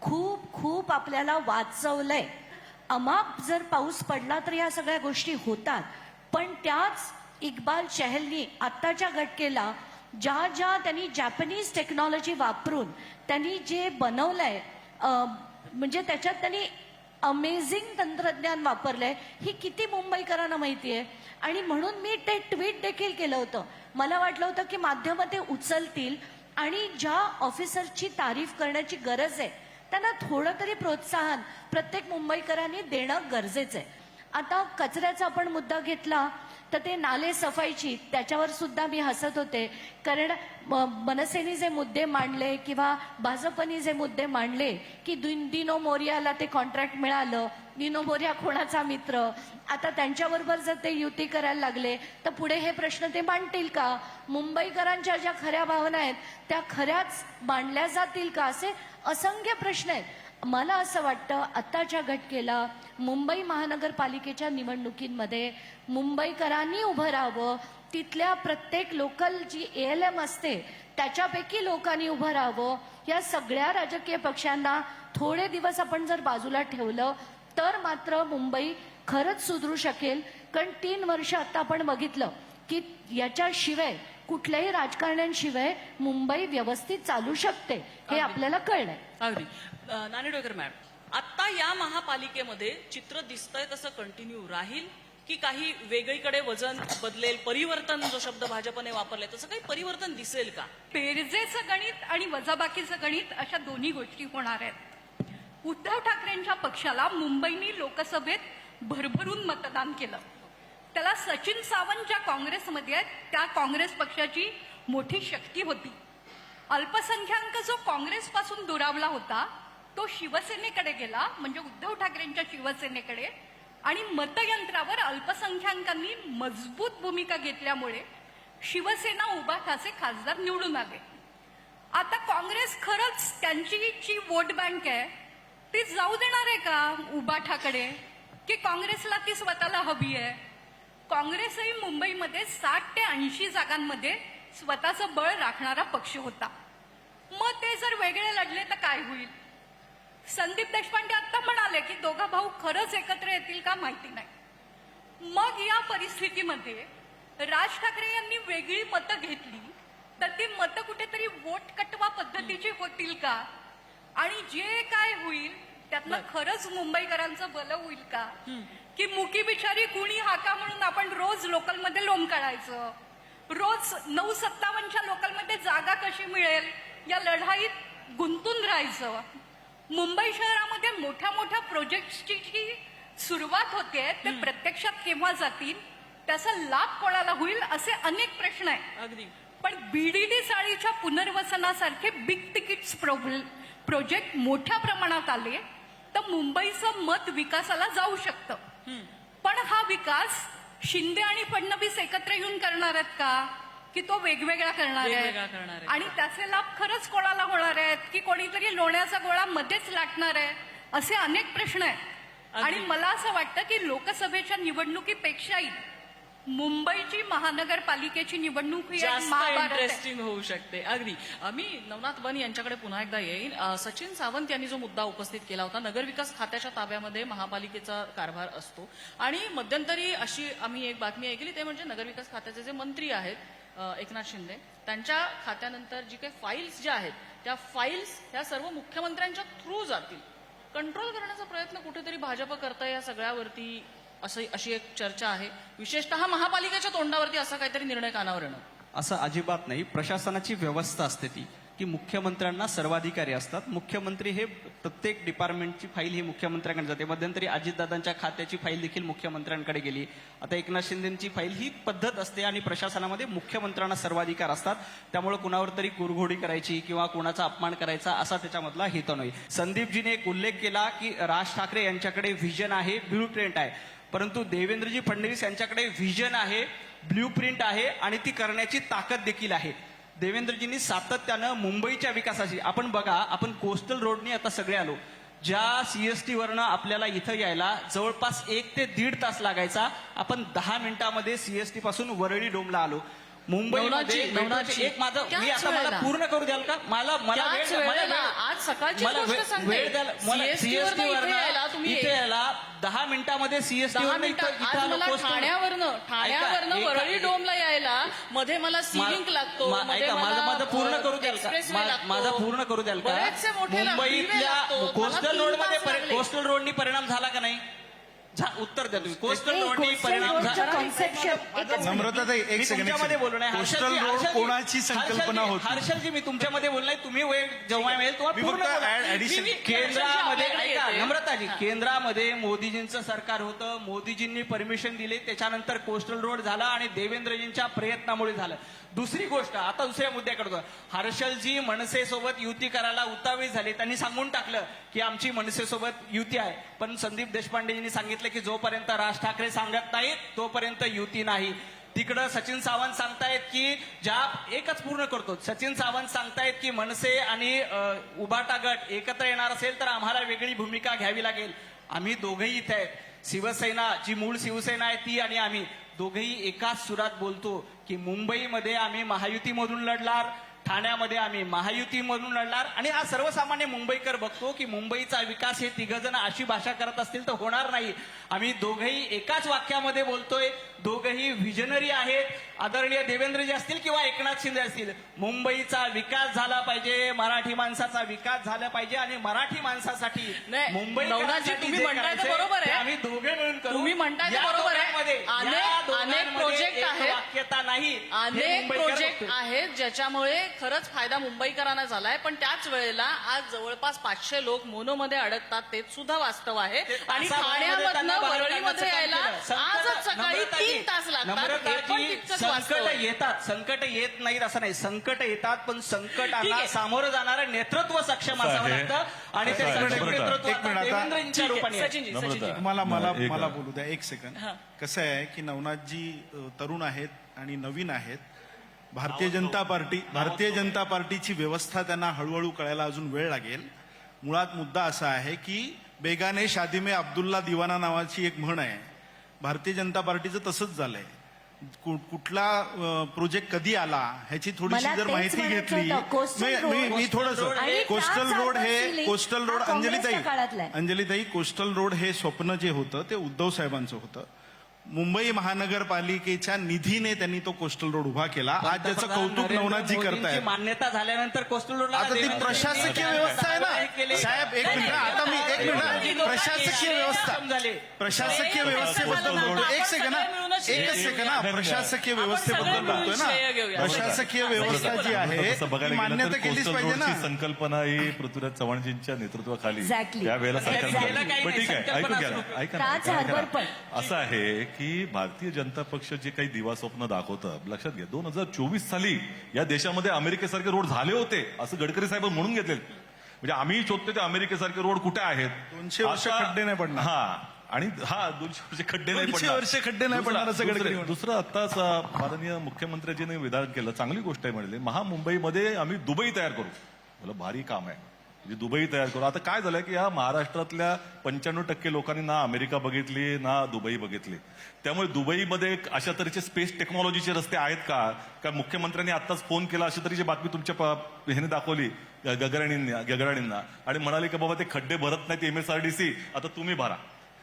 खूप खूप आपल्याला वाचवलंय. अमाप जर पाऊस पडला तर या सगळ्या गोष्टी होतात. पण त्याच इक्बाल चहलनी आत्ताच्या घटकेला ज्या त्यांनी जॅपनीज टेक्नॉलॉजी वापरून त्यांनी जे बनवलंय, म्हणजे त्याच्यात त्यांनी अमेझिंग तंत्रज्ञान वापरलंय, ही किती मुंबईकरांना माहिती आहे. आणि म्हणून मी ते ट्विट देखील केलं होतं. मला वाटलं होतं की माध्यमं ते उचलतील आणि ज्या ऑफिसरची तारीफ करण्याची गरज आहे त्यांना थोडं तरी प्रोत्साहन प्रत्येक मुंबईकरांनी देणं गरजेचं आहे. आता कचऱ्याचा आपण मुद्दा घेतला तर ते नाले सफाईची, त्याच्यावर सुद्धा मी हसत होते. कारण मनसेने जे मुद्दे मांडले किंवा भाजपने जे मुद्दे मांडले की दिनो मोरियाला ते कॉन्ट्रॅक्ट मिळालं, दिनो मोरिया कोणाचा मित्र, आता त्यांच्याबरोबर जर ते युती करायला लागले तर पुढे हे प्रश्न ते मांडतील का? मुंबईकरांच्या ज्या खऱ्या भावना आहेत त्या खऱ्याच मांडल्या जातील का? असे असंख्य प्रश्न आहेत. मला असं वाटतं आत्ताच्या घटकेला मुंबई महानगरपालिकेच्या निवडणुकींमध्ये मुंबईकरांनी उभं राहावं. तिथल्या प्रत्येक लोकल जी ALM असते त्याच्यापैकी लोकांनी उभं राहावं. या सगळ्या राजकीय पक्षांना थोडे दिवस आपण जर बाजूला ठेवलं तर मात्र मुंबई खरंच सुधरू शकेल. कारण 3 वर्ष आता आपण बघितलं की याच्याशिवाय कुठल्याही राजकारण्यांशिवाय मुंबई व्यवस्थित चालू शकते हे आपल्याला कळलंय. अगदी. नानिडोकर मॅडम, आता या महापालिकेमध्ये चित्र दिसतंय तसं कंटिन्यू राहील की काही वेगळीकडे वजन बदलेल? परिवर्तन जो शब्द भाजपने वापरलाय तसं काही परिवर्तन दिसेल का? बेरजेचं गणित आणि वजाबाकीचं गणित अशा दोन्ही गोष्टी होणार आहेत. उद्धव ठाकरेंच्या पक्षाला मुंबईनी लोकसभेत भरभरून मतदान केलं. त्याला सचिन सावंत ज्या काँग्रेसमध्ये आहेत त्या काँग्रेस पक्षाची मोठी शक्ती होती. अल्पसंख्याक जो काँग्रेसपासून दुरावला होता तो शिवसेनेकडे गेला, म्हणजे उद्धव ठाकरेंच्या शिवसेनेकडे. आणि मतयंत्रावर अल्पसंख्याकांनी मजबूत भूमिका घेतल्यामुळे शिवसेना उभा ठासे खासदार निवडून आले. आता काँग्रेस खरंच त्यांची जी वोट बँक आहे ती जाऊ देणार आहे का उभा ठाकडे? की काँग्रेसला ती स्वतःला हवी आहे. काँग्रेसही मुंबईमध्ये 60 ते 80 जागांमध्ये स्वतःचं बळ राखणारा पक्ष होता. मग ते जर वेगळे लढले तर काय होईल? संदीप देशपांडे आता म्हणाले की दोघा भाऊ खरंच एकत्र येतील का माहिती नाही. मग या परिस्थितीमध्ये राज ठाकरे यांनी वेगळी मतं घेतली तर ती मतं कुठेतरी वोट कटवा पद्धतीची होतील का? आणि जे काय होईल त्यातनं खरंच मुंबईकरांचं भलं होईल का? की मुकी बिचारी कुणी हाका म्हणून आपण रोज लोकलमध्ये लोंबकाळायचं, रोज 957च्या लोकलमध्ये जागा कशी मिळेल या लढाईत गुंतून राहायचं. मुंबई शहरामध्ये मोठ्या मोठ्या प्रोजेक्टची जी सुरुवात होते ते प्रत्यक्षात केव्हा जातील, त्याचा लाभ कोणाला होईल, असे अनेक प्रश्न आहेत. अगदी. पण बीडीडी चाळीच्या पुनर्वसनासारखे बिग तिकीट्स प्रोजेक्ट मोठ्या प्रमाणात आले तर मुंबईचं मत विकासाला जाऊ शकतं. पण हा विकास शिंदे आणि फडणवीस एकत्र येऊन करणार आहेत का, की तो वेगवेगळा करणार वेगवेगळा आहे? करणार आहे. आणि त्याचे लाभ खरंच कोणाला होणार आहेत, की कोणीतरी लोण्याचा गोळा मध्येच लाटणार आहे? असे अनेक प्रश्न आहेत. आणि मला असं वाटतं की लोकसभेच्या निवडणुकीपेक्षाही मुंबईची महानगरपालिकेची निवडणूक ही एक जास्त महाभारत आहे. इंटरेस्टिंग होऊ शकते. अगदी. मी नवनाथ बन यांच्याकडे पुन्हा एकदा येईन. सचिन सावंत यांनी जो मुद्दा उपस्थित केला होता, नगरविकास खात्याच्या ताब्यामध्ये महापालिकेचा कारभार असतो आणि मध्यंतरी अशी आम्ही एक बातमी ऐकली, ते म्हणजे नगरविकास खात्याचे जे मंत्री आहेत एकनाथ शिंदे, त्यांच्या खात्यानंतर जी काही फाईल्स ज्या आहेत त्या फाईल्स ह्या सर्व मुख्यमंत्र्यांच्या थ्रू जातील. कंट्रोल करण्याचा प्रयत्न कुठेतरी भाजप करतंय या सगळ्यावरती, अशी एक चर्चा आहे. विशेषतः महापालिकेच्या तोंडावरती असा काहीतरी निर्णय कानावर येणं. असं अजिबात नाही. प्रशासनाची व्यवस्था असते ती की मुख्यमंत्र्यांना सर्वाधिकारी असतात. मुख्यमंत्री हे प्रत्येक डिपार्टमेंटची फाईल ही मुख्यमंत्र्यांकडे जाते. मध्यंतरी अजितदादांच्या खात्याची फाईल देखील मुख्यमंत्र्यांकडे गेली. आता एकनाथ शिंदेची फाईल, ही पद्धत असते आणि प्रशासनामध्ये मुख्यमंत्र्यांना सर्वाधिकार असतात. त्यामुळे कुणावर तरी कुरघोडी करायची किंवा कुणाचा अपमान करायचा असा त्याच्यामधला हेतू नाही. संदीपजीने एक उल्लेख केला की राज ठाकरे यांच्याकडे व्हिजन आहे, ब्ल्यू प्रिंट आहे, परंतु देवेंद्रजी फडणवीस यांच्याकडे व्हिजन आहे, ब्ल्यू प्रिंट आहे आणि ती करण्याची ताकद देखील आहे. देवेंद्रजींनी सातत्यानं मुंबईच्या विकासाची, आपण बघा, आपण कोस्टल रोडनी आता सगळे आलो. ज्या सीएसटी वरनं आपल्याला इथं यायला जवळपास 1 ते 1.5 तास लागायचा, आपण 10 मिनिटांमध्ये सीएसटी पासून वरळी डोमला आलो. मुंबईमध्ये नवनाथजी, एक माझं, मी त्याच आता मला वेळेला. पूर्ण करू द्याल का? मला त्याच वेळेला आज सकाळची गोष्ट सांगते. वेळ द्याल. मला CST वरनं इथे यायला तुम्ही इथे यायला 10 मिनिटामध्ये सीएसटी 10 मिनिटं. आज मला ठाण्यावरनं वरळी डोमला यायला मध्ये मला सीलिंक लागतो, मध्ये मला माझं पूर्ण करू द्याल एक्सप्रेसवे का? लागतो. माझं पूर्ण करू द्याल का? बरेचसे मोठे freeway मुंबईतल्या लागतो. मला कोस्टल 3 तास लागले. कोस्टल रोडनी परिणाम झाला का नाही? उत्तर द्या तुम्ही. कोस्टल रोडनी परिणाम झाला. नम्रताताई, एक सेकंड. तुमच्यामध्ये बोलू नये. कोस्टल रोड कोणाची संकल्पना होती? हर्षलजी, मी तुमच्यामध्ये बोलू नाही. तुम्ही वेळ जेव्हा मिळेल तेव्हा मी पूर्ण फक्त बोला. addition- मी केंद्रामध्ये आपल्याकडे ऐका येते. नम्रताजी, केंद्रामध्ये मोदीजींचं सरकार होतं, मोदीजींनी परमिशन दिली, त्याच्यानंतर कोस्टल रोड झाला आणि देवेंद्रजींच्या प्रयत्नामुळे झालं. दुसरी गोष्ट, आता दुसऱ्या मुद्द्याकडे जाऊ. हर्षलजी मनसेसोबत युती करायला उतावीळ झाले. त्यांनी सांगून टाकलं की आमची मनसेसोबत युती आहे, पण संदीप देशपांडेजींनी सांगितलं की जोपर्यंत राज ठाकरे सांगत नाहीत तोपर्यंत युती नाही. तिकडं सचिन सावंत सांगतायत की एकच पूर्ण करतो. सचिन सावंत सांगतायत की मनसे आणि उभाटा गट एकत्र येणार असेल तर आम्हाला वेगळी भूमिका घ्यावी लागेल. आम्ही दोघेही इथे आहेत. शिवसेना, जी मूळ शिवसेना आहे ती आणि आम्ही दोघेही एकाच सुरात बोलतो की मुंबईमध्ये आम्ही महायुतीमधून लढणार, ठाण्यामध्ये आम्ही महायुतीमधून लढणार. आणि हा सर्वसामान्य मुंबईकर बघतो की मुंबईचा विकास हे तिघजण अशी भाषा करत असतील तर होणार नाही. आम्ही दोघेही एकाच वाक्यामध्ये बोलतोय. दोघेही व्हिजनरी आहेत. आदरणीय देवेंद्रजी असतील किंवा एकनाथ शिंदे असतील, मुंबईचा विकास झाला पाहिजे, मराठी माणसाचा विकास झाला पाहिजे आणि मराठी माणसासाठी नाही, मुंबई नवनाथजी, तुम्ही म्हणताय ते बरोबर आहे. आम्ही दोघे मिळून करू. तुम्ही म्हणताय ते या बरोबर आहे. दोघांमध्ये- या दोघांमध्ये अनेक प्रोजेक्ट एक आहेत. वाक्यता नाही. हे अनेक मुंबईकर प्रोजेक्ट बघतोय. आहेत ज्याच्यामुळे खरंच फायदा मुंबईकरांना झालाय. पण त्याच वेळेला आज जवळपास 500 लोक मोनोमध्ये अडकतात, ते सुद्धा वास्तव आहे. आणि ठाण्यामधनं वरळीमध्ये यायला आजच सकाळी 3 तास लागतात. हे पण तितकंच वास्तव आहे. संकट येत नाहीत असं नाही. संकट येतात, पण ठीक संकटाला आहे. सामोरं जाणारं नेतृत्व सक्षम असावं आहे. लागतं आणि ते आहे. सक्षम नम्रता. नेतृत्व एक मिनिट आता आता. देवेंद्रजींच्या ठीक आहे, रूपाने आहे. सचिनजी, नम्रता. सचिनजी. मला बोलू द्या एक सेकंड. कसं आहे की नवनाथजी तरुण आहेत आणि नवीन आहेत. भारतीय जनता पार्टीची व्यवस्था त्यांना हळूहळू कळायला अजून वेळ लागेल. मुळात मुद्दा असा आहे की बेगाने शादी में अब्दुल्ला दिवाना नावाची एक म्हण आहे. भारतीय जनता पार्टीचं तसंच झालंय. कुठला प्रोजेक्ट कधी आला ह्याची थोडीशी मला जर तेच माहिती म्हणायचं घेतली. होतं. कोस्टल मी रोड- थोडस आणि कोस्टल त्याच रोड हे अर्थाने कोस्टल रोड हा काँग्रेसच्या काळातला आहे. अंजलीताई कोस्टल रोड हे स्वप्न जे होतं ते उद्धव साहेबांचं होतं. मुंबई महानगरपालिकेच्या निधीने त्यांनी तो कोस्टल रोड उभा केला. आज ज्याचं कौतुक नवनाथजी करतायत. मान्यता झाल्यानंतर कोस्टल रोडला आता ती प्रशासकीय व्यवस्था आहे ना साहेब. एक मिनिट आता मी एक मिनिट प्रशासकीय व्यवस्था प्रशासकीय व्यवस्थेबद्दल बोलतो. एकच सेकंड ना प्रशासकीय व्यवस्थेबद्दल बोलतोय ना. प्रशासकीय व्यवस्था जी आहे तसं ती बघायला गेलं मान्यता तर केलीच कोस्टल पाहिजे ना. रोडची संकल्पना ही पृथ्वीराज चव्हाणजींच्या नेतृत्वाखाली Exactly. त्यावेळेला सरकार Exactly. झालं. पण ठीक आहे ऐकून घ्या ना, ऐका ना, राज ऐका हार्बर ना. पण. असं आहे की भारतीय जनता पक्ष जे काही दिवास्वप्न दाखवतं लक्षात घ्या 2024 साली या देशामध्ये अमेरिकेसारखे रोड झाले होते असं गडकरी साहेब म्हणून घेतले. म्हणजे आम्ही शोधतो ते अमेरिकेसारखे रोड कुठे आहेत. 200 वर्ष आता- खड्डे नाही पडणार. आणि 200 वर्ष खड्डे नाही 200 पडणार. वर्ष खड्डे नाही पडणार असं गडकरी म्हणतात. दुसरं आत्ताच माननीय मुख्यमंत्र्यांनी विधान केलं चांगली गोष्ट आहे म्हणले महामुंबईमध्ये आम्ही दुबई तयार करू. मला भारी काम आहे म्हणजे दुबई तयार करू. आता काय झालंय की या महाराष्ट्रातल्या 95% लोकांनी ना अमेरिका बघितली ना दुबई बघितली. त्यामुळे दुबईमध्ये अशा तऱ्हेचे स्पेस टेक्नॉलॉजीचे रस्ते आहेत का मुख्यमंत्र्यांनी आत्ताच फोन केला अशा तऱ्हेची बातमी तुमच्या ह्याने दाखवली गगराणींना आणि म्हणाले की बाबा ते खड्डे भरत नाहीत MSRDC आता तुम्ही भरा.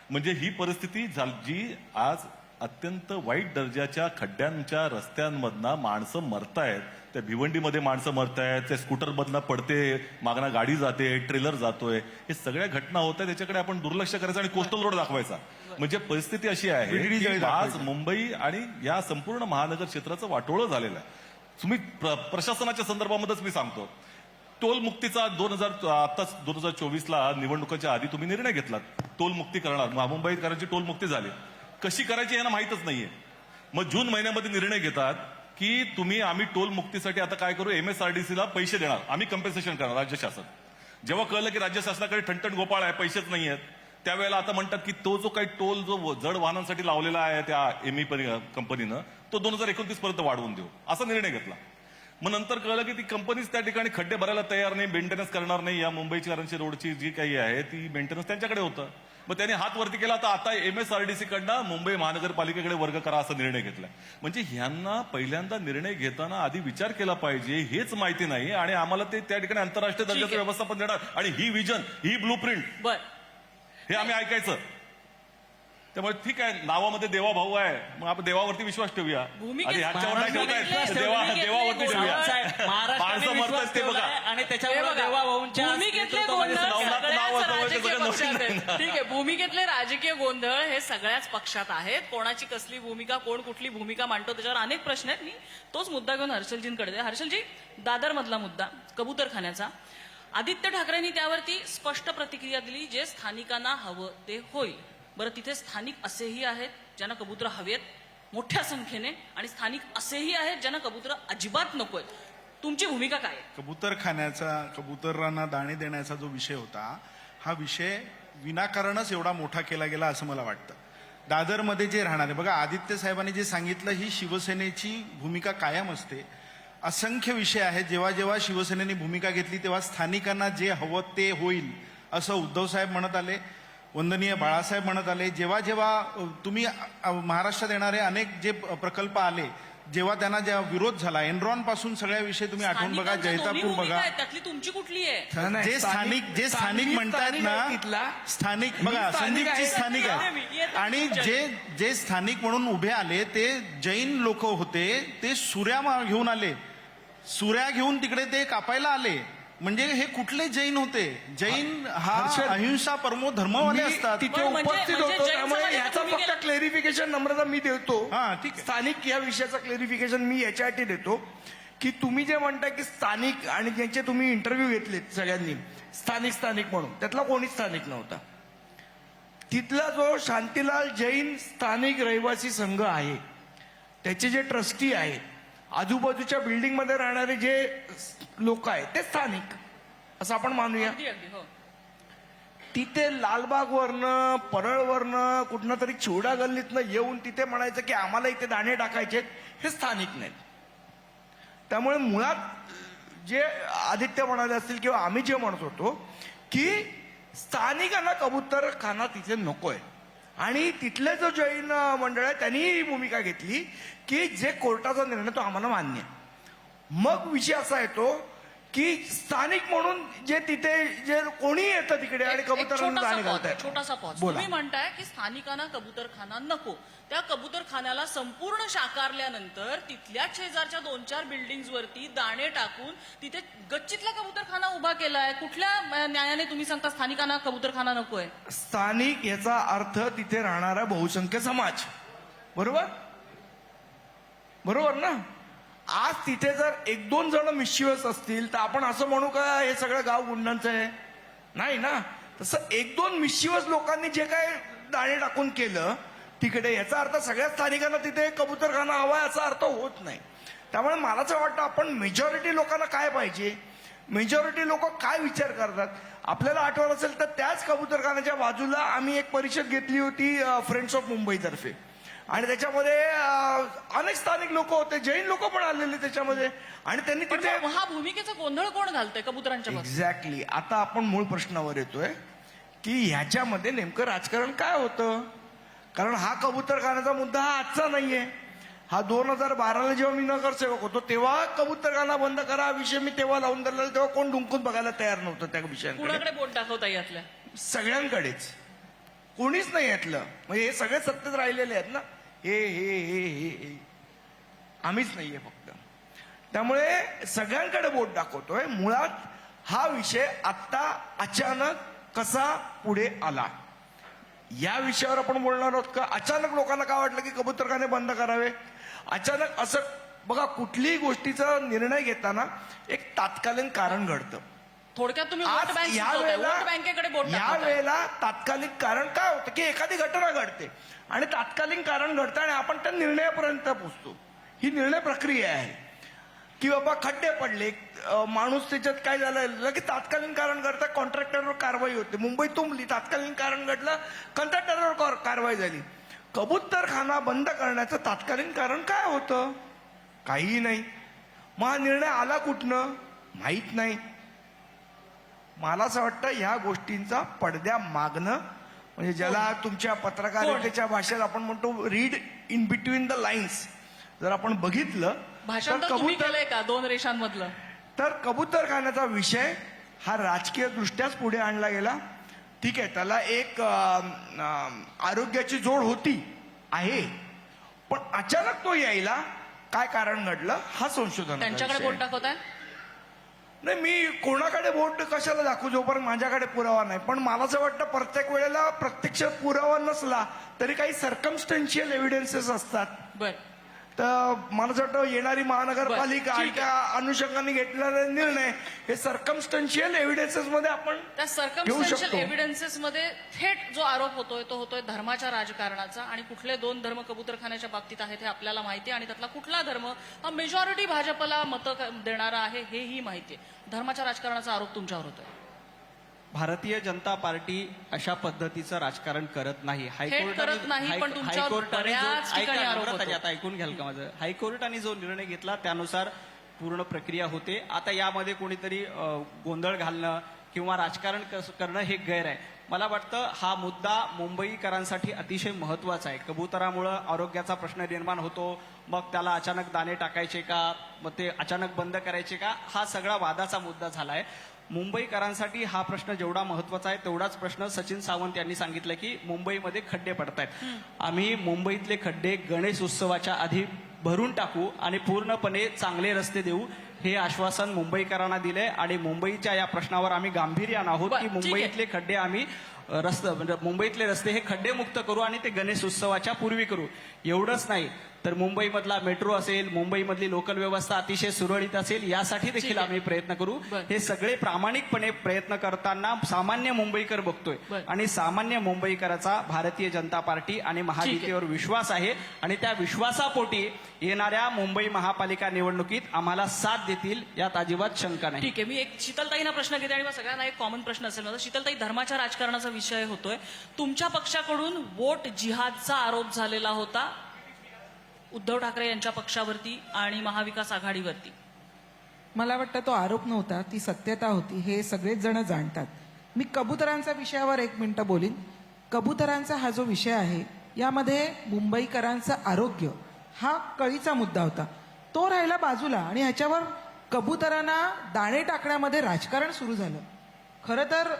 म्हणजे ही परिस्थिती जी आज अत्यंत वाईट दर्जाच्या खड्ड्यांच्या रस्त्यांमधनं माणसं मरतायत. त्या भिवंडीमध्ये माणसं मरतायत. त्या स्कूटरमधनं पडते मागणं गाडी जाते ट्रेलर जातोय. हे सगळ्या घटना होत आहेत. त्याच्याकडे आपण दुर्लक्ष करायचं आणि कोस्टल रोड दाखवायचा. म्हणजे परिस्थिती अशी आहे की आज मुंबई आणि या संपूर्ण महानगर क्षेत्राचं वाटोळं झालेलं आहे. तुम्ही प्रशासनाच्या संदर्भामध्येच मी सांगतो टोल मुक्तीचा आताच 2024ला निवडणुकांच्या आधी तुम्ही निर्णय घेतलात टोल मुक्ती करणार. मुंबईकरांची टोल मुक्ती झाली. कशी करायची यांना माहितच नाहीये. मग जून महिन्यामध्ये निर्णय घेतात की आम्ही टोल मुक्तीसाठी आता काय करू MSRDCला पैसे देणार आम्ही कम्पेन्सेशन करणार राज्य शासन. जेव्हा कळलं की राज्य शासनाकडे ठणठण गोपाळ आहे पैसेच नाही आहेत त्यावेळेला आता म्हणतात की तो जो काही टोल जो जड वाहनांसाठी लावलेला आहे त्या कंपनीनं तो 2029 पर्यंत वाढवून देऊ असा निर्णय घेतला. मग नंतर कळलं की ती कंपनीच त्या ठिकाणी खड्डे भरायला तयार नाही मेंटेनन्स करणार नाही. या मुंबईकरांची रोडची जी काही आहे ती मेंटेनन्स त्यांच्याकडे होतं. मग त्यांनी हात वरती केला तर आता MSRDC कडनं मुंबई महानगरपालिकेकडे वर्ग करा असा निर्णय घेतलाय. म्हणजे ह्यांना पहिल्यांदा निर्णय घेताना आधी विचार केला पाहिजे हेच माहिती नाही आणि आम्हाला ते त्या ठिकाणी आंतरराष्ट्रीय दर्जाचं व्यवस्थापन देणार आणि ही विजन ही ब्लूप्रिंट बर हे आम्ही ऐकायचं. त्यामुळे ठीक आहे नावामध्ये देवा भाऊ आहे मग आपण देवावरती विश्वास ठेवूया. भूमिकेत- ह्याच्यावर नाही ठेवतायत भूमिकेतले देवावरती ठेवूया. माणसं मरतात ते बघा. आणि हे त्याच्यावर बघा, देवाभाऊंच्या भूमिकेतले नेतृत्वामध्ये गोंधळ नवनाथ सगळ्याच नाव असं राजकीय सगळं पक्षात नवीन आहेत. ठीक आहे भूमिकेतले राजकीय गोंधळ हे सगळ्याच पक्षात आहेत. कोणाची कसली भूमिका कोण कुठली भूमिका मांडतो त्याच्यावर अनेक प्रश्न आहेत. मी तोच मुद्दा घेऊन हर्षलजींकडे जाते. हर्षलजी दादर मधला मुद्दा कबूतरखान्याचा आदित्य ठाकरेंनी त्यावरती स्पष्ट प्रतिक्रिया दिली जे स्थानिकांना हवं ते होईल. बरं तिथे स्थानिक असेही आहेत ज्यांना कबूतर हवेत मोठ्या संख्येने आणि स्थानिक असेही आहेत ज्यांना कबूतर अजिबात नकोय. तुमची भूमिका काय आहे? कबुतरांना दाणे देण्याचा जो विषय होता हा विषय विनाकारणच एवढा मोठा केला गेला असं मला वाटतं. दादरमध्ये जे राहणारे बघा आदित्य साहेबांनी जे सांगितलं ही शिवसेनेची भूमिका कायम असते. असंख्य विषय आहेत जेव्हा जेव्हा शिवसेनेने भूमिका घेतली तेव्हा स्थानिकांना जे हवं ते होईल असं उद्धव साहेब म्हणत आले. वंदनीय बाळासाहेब म्हणत आले. जेव्हा जेव्हा तुम्ही महाराष्ट्रात येणारे अनेक जे प्रकल्प आले जेव्हा त्यांना जेव्हा विरोध झाला एनरॉन पासून सगळ्या विषय तुम्ही आठवून बघा स्थानिकांच्या दोन्ही जैतापूर भूमिका बघा. आहेत. त्यातली तुमची कुठली आहे? नाही, जे स्थानिक म्हणतायत ना स्थानिक बघा संदीपची स्थानिक आहे आणि जे स्थानिक म्हणून उभे आले ते जैन लोक होते. ते सुऱ्या घेऊन आले. सुऱ्या घेऊन तिकडे ते कापायला आले. म्हणजे हे कुठले जैन होते? जैन हा अहिंसा परमो धर्मवाले असतात. तिथे म्हणजे उपस्थित होतो जैन त्यामुळे समाजाच्या ह्याचा भूमिकेला- फक्त क्लेरिफिकेशन नम्रता मी देतो. हा, ठीक आहे. स्थानिक या विषयाचा क्लेरिफिकेशन मी याच्यासाठी देतो की तुम्ही जे म्हणता की स्थानिक आणि ज्यांचे तुम्ही इंटरव्ह्यू घेतलेत सगळ्यांनी स्थानिक म्हणून त्यातला कोणीच स्थानिक नव्हता. तिथला जो शांतीलाल जैन स्थानिक रहिवासी संघ आहे त्याचे जे ट्रस्टी आहेत आजूबाजूच्या बिल्डिंगमध्ये राहणारे जे लोक आहेत ते स्थानिक असं आपण मानूया. अगदी अगदी हो. तिथे लालबागवरनं परळवरनं कुठनं तरी चिवडा गल्लीतनं येऊन तिथे म्हणायचं की आम्हाला इथे दाणे टाकायचे हे स्थानिक नाहीत. त्यामुळे मुळात जे आदित्य म्हणाले असतील किंवा आम्ही जे म्हणत होतो की स्थानिकांना कबूतरखाना तिथे नकोय. आणि तिथले जो जैन मंडळ आहे त्यांनी ही भूमिका घेतली की जे कोर्टाचा निर्णय तो आम्हाला मान्य आहे. मग विषय असा येतो की स्थानिक म्हणून जे तिथे जे कोणी येतं तिकडे आणि कबुतरांना दाणे घालतायत. छोटासा पॉज. बोला. तुम्ही म्हणताय की स्थानिकांना कबूतरखाना नको. त्या कबूतरखान्याला संपूर्ण साकारल्यानंतर तिथल्या शेजारच्या 2-4 बिल्डिंग वरती दाणे टाकून तिथे गच्चीतला कबूतरखाना उभा केलाय. कुठल्या न्यायाने तुम्ही सांगता स्थानिकांना कबूतरखाना नकोय? स्थानिक याचा अर्थ तिथे राहणारा बहुसंख्य समाज. बरोबर बरोबर ना. आज तिथे जर 1-2 जण मिशिवस असतील तर आपण असं म्हणू का हे सगळं गाव गुंडांचं आहे? नाही ना. तसं 1-2 मिशिवस लोकांनी जे काय दाणे टाकून केलं तिकडे, याचा अर्थ सगळ्या स्थानिकांना तिथे कबूतरखाना हवा याचा अर्थ होत नाही. त्यामुळे मला असं वाटतं आपण मेजॉरिटी लोकांना काय पाहिजे, मेजॉरिटी लोक काय विचार करतात. आपल्याला आठवत असेल तर त्याच कबूतरखान्याच्या बाजूला आम्ही एक परिषद घेतली होती फ्रेंड्स ऑफ मुंबई तर्फे. आणि त्याच्यामध्ये अनेक स्थानिक लोक होते, जैन लोक पण आलेले त्याच्यामध्ये. आणि त्यांनी पण तिथे मग हा भूमिकेचा गोंधळ कोण घालतंय कबुतरांच्या बाबतीत? एक्झॅक्टली. आता आपण मूळ प्रश्नावर येतोय की ह्याच्यामध्ये नेमकं राजकारण काय होतं. कारण हा कबूतरखान्याचा मुद्दा हा आजचा नाहीये. हा 2012ला जेव्हा मी नगरसेवक होतो तेव्हा कबूतरखाना बंद करा हा विषय मी तेव्हा लावून धरलेला. तेव्हा कोण डुंकून बघायला तयार नव्हतं त्या विषयाकडे. कुणाकडे बोट दाखवता यातल्या? सगळ्यांकडेच. कोणीच नाही यातलं. म्हणजे हे सगळे सत्तेत राहिलेले आहेत ना. हे हे हे हे हे आम्हीच नाहीये फक्त. त्यामुळे सगळ्यांकडे बोट दाखवतोय. मुळात हा विषय आत्ता अचानक कसा पुढे आला या विषयावर आपण बोलणार आहोत का. अचानक लोकांना काय वाटलं की कबूतरखाने बंद करावे. अचानक असं बघा, कुठलीही गोष्टीचा निर्णय घेताना एक तात्कालीन कारण घडतं. थोडक्यात तुम्ही आज वोट बँक या शिकवताय. वेळेला वोट बँकेकडे बोट या दाखवताय. वेळेला तात्कालिक कारण काय होतं की एखादी घटना घडते आणि तात्कालिक कारण घडतं आणि आपण त्या निर्णयापर्यंत पोहोचतो. ही निर्णय प्रक्रिया आहे की बाबा खड्डे पडले, माणूस त्याच्यात काय झालं की तात्कालीन कारण घडतं, कॉन्ट्रॅक्टरवर कारवाई होते. मुंबई तुंबली, तात्कालीन कारण घडलं, कंत्राटदारावर कारवाई झाली. कबूतरखाना बंद करण्याचं तात्कालीन कारण काय होतं? काहीही नाही. मग हा निर्णय आला कुठनं माहित नाही. मला असं वाटतं ह्या गोष्टींचा पडद्या मागणं, म्हणजे ज्याला तुमच्या पत्रकारितेच्या भाषेत आपण म्हणतो read in between the lines, जर आपण बघितलं भाषण तर तुम्ही केलंय का 2 रेषांमधलं? तर कबूतरखान्याचा विषय हा राजकीय दृष्ट्याच पुढे आणला गेला. ठीक आहे, त्याला एक आरोग्याची जोड होती आहे, पण अचानक तो यायला काय कारण घडलं हा संशोधन. त्यांच्याकडे बोट दाखवताय? नाही, मी कोणाकडे बोट कशाला दाखवू जोपर्यंत माझ्याकडे पुरावा नाही. पण मला असं वाटतं प्रत्येक वेळेला प्रत्यक्षात पुरावा नसला तरी काही सर्कमस्टन्शियल एव्हिडन्सेस असतात. बर. तर मला असं वाटतं येणारी महानगरपालिका बरं, आणि ठीक त्या अनुषंगाने घेतलेला निर्णय हे सर्कमस्टन्शियल एव्हिडन्सेस मध्ये आपण त्या घेऊ सर्कमस्टन्शियल शकतो. एव्हिडन्सेस मध्ये थेट जो आरोप होतोय तो होतोय धर्माच्या राजकारणाचा. आणि कुठले 2 धर्म कबूतरखान्याच्या बाबतीत आहेत हे आपल्याला माहिती आहे. आणि त्यातला कुठला धर्म हा मेजॉरिटी भाजपला मतं देणारा आहे हेही माहिती आहे. धर्माच्या राजकारणाचा आरोप तुमच्यावर होतोय. भारतीय जनता पार्टी अशा पद्धतीचं राजकारण करत नाही. करत नाही, पण तुमच्यावर बऱ्याच ठिकाणी आरोप होतो. आता ऐकून घ्याल का माझं. हायकोर्टाने जो निर्णय घेतला त्यानुसार पूर्ण प्रक्रिया होते. आता यामध्ये कोणीतरी गोंधळ घालणं किंवा राजकारण करणं हे गैर आहे. मला वाटतं हा मुद्दा मुंबईकरांसाठी अतिशय महत्वाचा आहे. कबुतरामुळं आरोग्याचा प्रश्न निर्माण होतो, मग त्याला अचानक दाणे टाकायचे का, मग ते अचानक बंद करायचे का, हा सगळा वादाचा मुद्दा झालाय. मुंबईकरांसाठी हा प्रश्न जेवढा महत्वाचा आहे तेवढाच प्रश्न सचिन सावंत यांनी सांगितलं की मुंबईमध्ये खड्डे पडतायत. आम्ही मुंबईतले खड्डे गणेश उत्सवाच्या आधी भरून टाकू आणि पूर्णपणे चांगले रस्ते देऊ हे आश्वासन मुंबईकरांना दिलंय. आणि मुंबईच्या या प्रश्नावर आम्ही गांभीर्यानं आहोत की मुंबईतले खड्डे आम्ही मुंबईतले रस्ते हे खड्डेमुक्त करू आणि ते गणेश उत्सवाच्या पूर्वी करू. एवढंच नाही तर मुंबईमधला मेट्रो असेल, मुंबईमधली लोकल व्यवस्था अतिशय सुरळीत असेल यासाठी देखील आम्ही प्रयत्न करू. हे सगळे प्रामाणिकपणे प्रयत्न करताना सामान्य मुंबईकर बघतोय आणि सामान्य मुंबईकराचा भारतीय जनता पार्टी आणि महायुतीवर विश्वास आहे. आणि त्या विश्वासापोटी येणाऱ्या मुंबई महापालिका निवडणुकीत आम्हाला साथ देतील यात अजिबात शंका नाही. ठीक आहे, मी एक शीतलताईंना प्रश्न घेते आणि मग सगळ्यांना एक कॉमन प्रश्न असेल माझा. शीतलताई, धर्माच्या राजकारणाचा विषय होतोय. तुमच्या पक्षाकडून वोट जिहादचा आरोप झालेला होता उद्धव ठाकरे यांच्या पक्षावरती आणि महाविकास आघाडीवरती. मला वाटतं तो आरोप नव्हता, ती सत्यता होती. हे सगळेच जण जाणतात. मी कबुतरांच्या विषयावर 1 मिनिटं बोलीन. कबुतरांचा हा जो विषय आहे यामध्ये मुंबईकरांचं आरोग्य हा कळीचा मुद्दा होता. तो राहिला बाजूला आणि ह्याच्यावर कबुतरांना दाणे टाकण्यामध्ये राजकारण सुरू झालं. खरं तर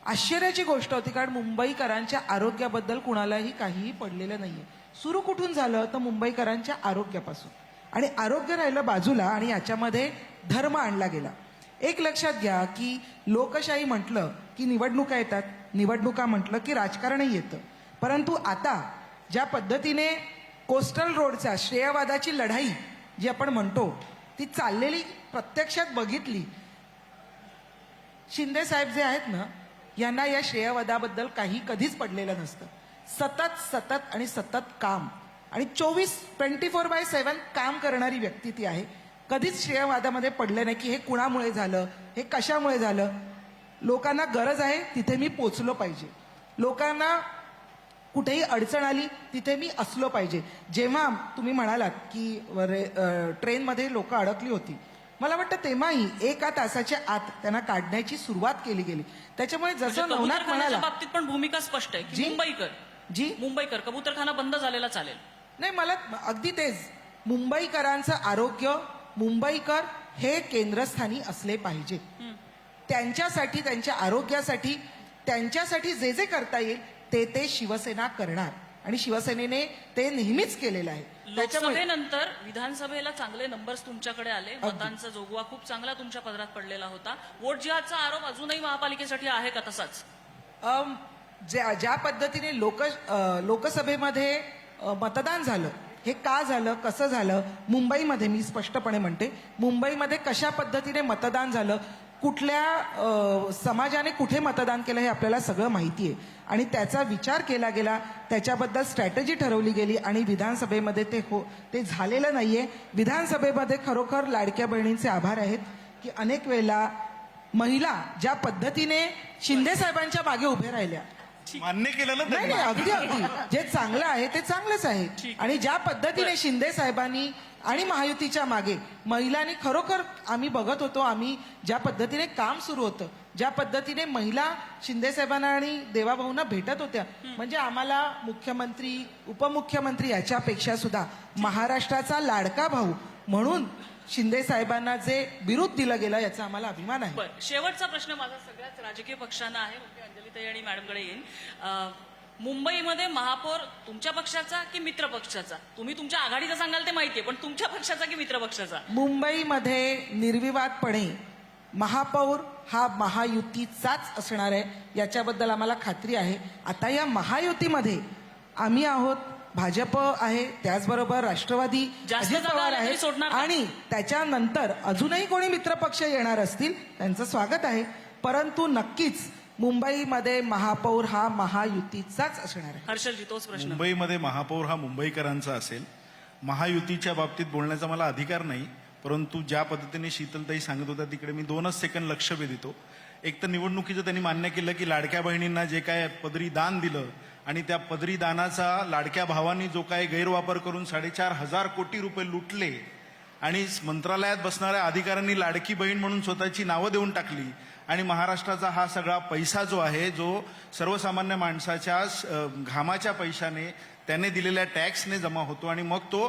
आश्चर्याची गोष्ट होती, कारण मुंबईकरांच्या आरोग्याबद्दल कुणालाही काहीही पडलेलं नाहीये. सुरू कुठून झालं तर मुंबईकरांच्या आरोग्यापासून, आणि आरोग्य राहिलं बाजूला आणि याच्यामध्ये धर्म आणला गेला. एक लक्षात घ्या की लोकशाही म्हटलं की निवडणुका येतात, निवडणुका म्हटलं की राजकारणही येतं. परंतु आता ज्या पद्धतीने कोस्टल रोडच्या श्रेयवादाची लढाई जी आपण म्हणतो ती चाललेली प्रत्यक्षात बघितली. शिंदे साहेब जे आहेत ना, यांना या श्रेयवादाबद्दल काही कधीच पडलेलं नसतं. सतत काम आणि 24/7 काम करणारी व्यक्ती ती आहे. कधीच श्रेयवादामध्ये पडले नाही की हे कुणामुळे झालं, हे कशामुळे झालं. लोकांना गरज आहे तिथे मी पोचलो पाहिजे, लोकांना कुठेही अडचण आली तिथे मी असलो पाहिजे. जेव्हा तुम्ही म्हणालात की ट्रेनमध्ये लोक अडकली होती, मला वाटतं तेव्हाही 1 तासाच्या आत त्यांना काढण्याची सुरुवात केली गेली. त्याच्यामुळे जसं नवनाथ कबूतरखान्याच्या म्हणाला, बाबतीत पण भूमिका स्पष्ट आहे जी? की जी मुंबईकर कबूतरखाना बंद झालेला चालेल. नाही, मला अगदी तेच, मुंबईकरांचं आरोग्य, मुंबईकर हे केंद्रस्थानी असले पाहिजे. त्यांच्यासाठी, त्यांच्या आरोग्यासाठी, त्यांच्यासाठी जे जे करता येईल ते शिवसेना करणार आणि शिवसेनेने ते नेहमीच केलेलं आहे. लोकसभेनंतर विधानसभेला चांगले नंबर्स तुमच्याकडे आले, मतांचा जोगवा खूप चांगला तुमच्या पदरात पडलेला होता. वोट जिहादचा आरोप अजूनही महापालिकेसाठी आहे का तसाच? ज्या पद्धतीने लोकसभेमध्ये मतदान झालं, हे का झालं, कसं झालं, मुंबईमध्ये मी स्पष्टपणे म्हणते, मुंबईमध्ये कशा पद्धतीने मतदान झालं, कुठल्या समाजाने कुठे मतदान केलं हे आपल्याला सगळं माहिती आहे आणि त्याचा विचार केला गेला, त्याच्याबद्दल स्ट्रॅटेजी ठरवली गेली आणि विधानसभेमध्ये ते झालेलं नाहीये. विधानसभेमध्ये खरोखर लाडक्या बहिणींचे आभार आहेत की अनेक वेळेला महिला ज्या पद्धतीने शिंदे साहेबांच्या मागे उभे राहिल्या. मान्य केलं ना नाही, अगदी जे चांगलं आहे ते चांगलंच आहे. आणि ज्या पद्धतीने शिंदे साहेबांनी आणि महायुतीच्या मागे महिलांनी, खरोखर आम्ही बघत होतो, आम्ही ज्या पद्धतीने काम सुरू होतं, ज्या पद्धतीने महिला शिंदे साहेबांना आणि देवाभाऊंना भेटत होत्या, म्हणजे आम्हाला मुख्यमंत्री, उपमुख्यमंत्री याच्यापेक्षा सुद्धा महाराष्ट्राचा लाडका भाऊ म्हणून शिंदे साहेबांना जे बिरुद दिलं गेलं याचा आम्हाला अभिमान आहे. बरं, शेवटचा प्रश्न माझा सगळ्याच राजकीय पक्षांना आहे, म्हणजे अंजलीताई आणि मॅडमकडे येईल. मुंबईमध्ये महापौर तुमच्या पक्षाचा की मित्र पक्षाचा? तुम्ही तुमच्या आघाडीचा सांगाल ते माहितीये, पण तुमच्या पक्षाचा की मित्र पक्षाचा? मुंबईमध्ये निर्विवादपणे महापौर हा महायुतीचाच असणार आहे, याच्याबद्दल आम्हाला खात्री आहे. आता या महायुतीमध्ये आम्ही आहोत, भाजप आहे, त्याचबरोबर राष्ट्रवादी, जास्त अजित जागा पवार आल्या तरी आहेत सोडणार का? आणि त्याच्यानंतर अजूनही कोणी मित्रपक्ष येणार असतील त्यांचं स्वागत आहे. परंतु नक्कीच मुंबईमध्ये महापौर हा महायुतीचाच असणार आहे. हर्षलजी, तोच प्रश्न. मुंबईमध्ये महापौर हा मुंबईकरांचा असेल. महायुतीच्या बाबतीत बोलण्याचा मला अधिकार नाही, परंतु ज्या पद्धतीने शीतलताई सांगत होत्या तिकडे मी 2च सेकंद लक्ष वेधितो. एक तर निवडणुकीचं त्यांनी मान्य केलं की लाडक्या बहिणींना जे काय पदरी दान दिलं आणि त्या पदरी दानाचा लाडक्या भावांनी जो काय गैरवापर करून 4,500 कोटी रुपये लुटले आणि मंत्रालयात बसणाऱ्या अधिकाऱ्यांनी लाडकी बहीण म्हणून स्वतःची नावं देऊन टाकली आणि महाराष्ट्राचा हा सगळा पैसा जो आहे, जो सर्वसामान्य माणसाच्या घामाच्या पैशाने, त्याने दिलेल्या टॅक्सने जमा होतो आणि मग तो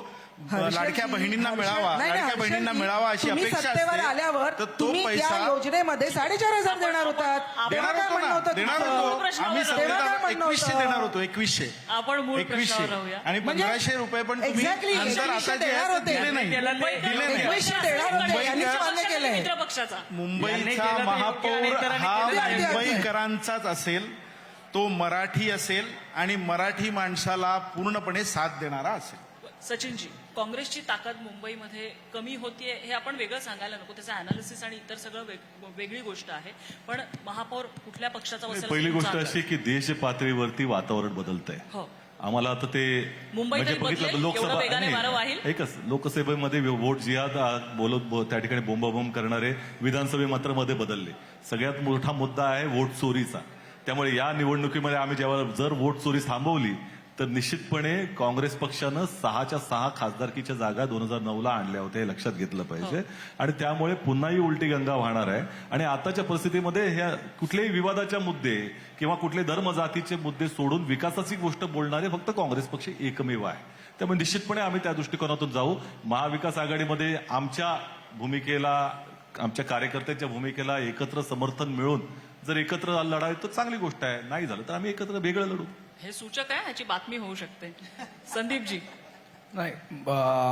लाडक्या बहिणींना मिळावा, लाडक्या बहिणींना मिळावा अशी अपेक्षा सत्तेवर असते. आल्यावर तर तो तुम्ही पैसा त्या योजनेमध्ये 4,500 देणार होतात. देणार तेव्हा काय म्हणणं होतं देणार तुमचं? होतो आम्ही तेव्हा काय म्हणणं 2100 होतं? देणार होतो. 2100 आपण मूळ प्रश्नावर राहूया. आणि म्हणजे 1500 रुपये पण तुम्ही exactly नंतर 2100 आता जे देणार आहे ते होते. दिले नाही. दिले नाही. 2100 देणार होते. यांनीच मान्य केलंय. मित्र पक्षाचा. मुंबईचा महापौर हा मुंबईकरांचाच असेल, तो मराठी असेल आणि मराठी माणसाला पूर्णपणे साथ देणारा असेल. सचिनजी, काँग्रेसची ताकद मुंबईमध्ये कमी होतीये हे आपण वेगळं सांगायला नको, त्याचं अनालिसिस आणि इतर सगळं वेगळी गोष्ट आहे. पण महापौर कुठल्या पक्षाचा वसेल? पहिली गोष्ट अशी की देश पातळीवरती वातावरण बदलतंय. हो. आम्हाला आता ते मुंबईतही म्हणजे बघितलं बदलेल? एवढं वेगाने वारं वाहील? एकच लोकसभेमध्ये वोट जिहाद बोलत त्या ठिकाणी बोंबाबोंब करणारे विधानसभे मात्र मध्ये बदलले. सगळ्यात मोठा मुद्दा आहे वोट चोरीचा. त्यामुळे या निवडणुकीमध्ये आम्ही जेव्हा जर वोट चोरी थांबवली तर निश्चितपणे काँग्रेस पक्षानं 6च्या 6 खासदारकीच्या जागा 2009ला आणल्या होत्या हे लक्षात घेतलं पाहिजे आणि त्यामुळे पुन्हाही उलटी गंगा वाहणार आहे. आणि आताच्या परिस्थितीमध्ये ह्या कुठलेही विवादाच्या मुद्दे किंवा कुठले धर्म जातीचे मुद्दे सोडून विकासाची गोष्ट बोलणारे फक्त काँग्रेस पक्ष एकमेव आहे. त्यामुळे निश्चितपणे आम्ही त्या दृष्टिकोनातून जाऊ. महाविकास आघाडीमध्ये आमच्या भूमिकेला, आमच्या कार्यकर्त्यांच्या भूमिकेला एकत्र समर्थन मिळून जर एकत्र लढावी तर चांगली गोष्ट आहे, नाही झालं तर आम्ही एकत्र वेगळं लढू. हे सूचक आहे, ह्याची बातमी होऊ शकते. संदीपजी, नाही,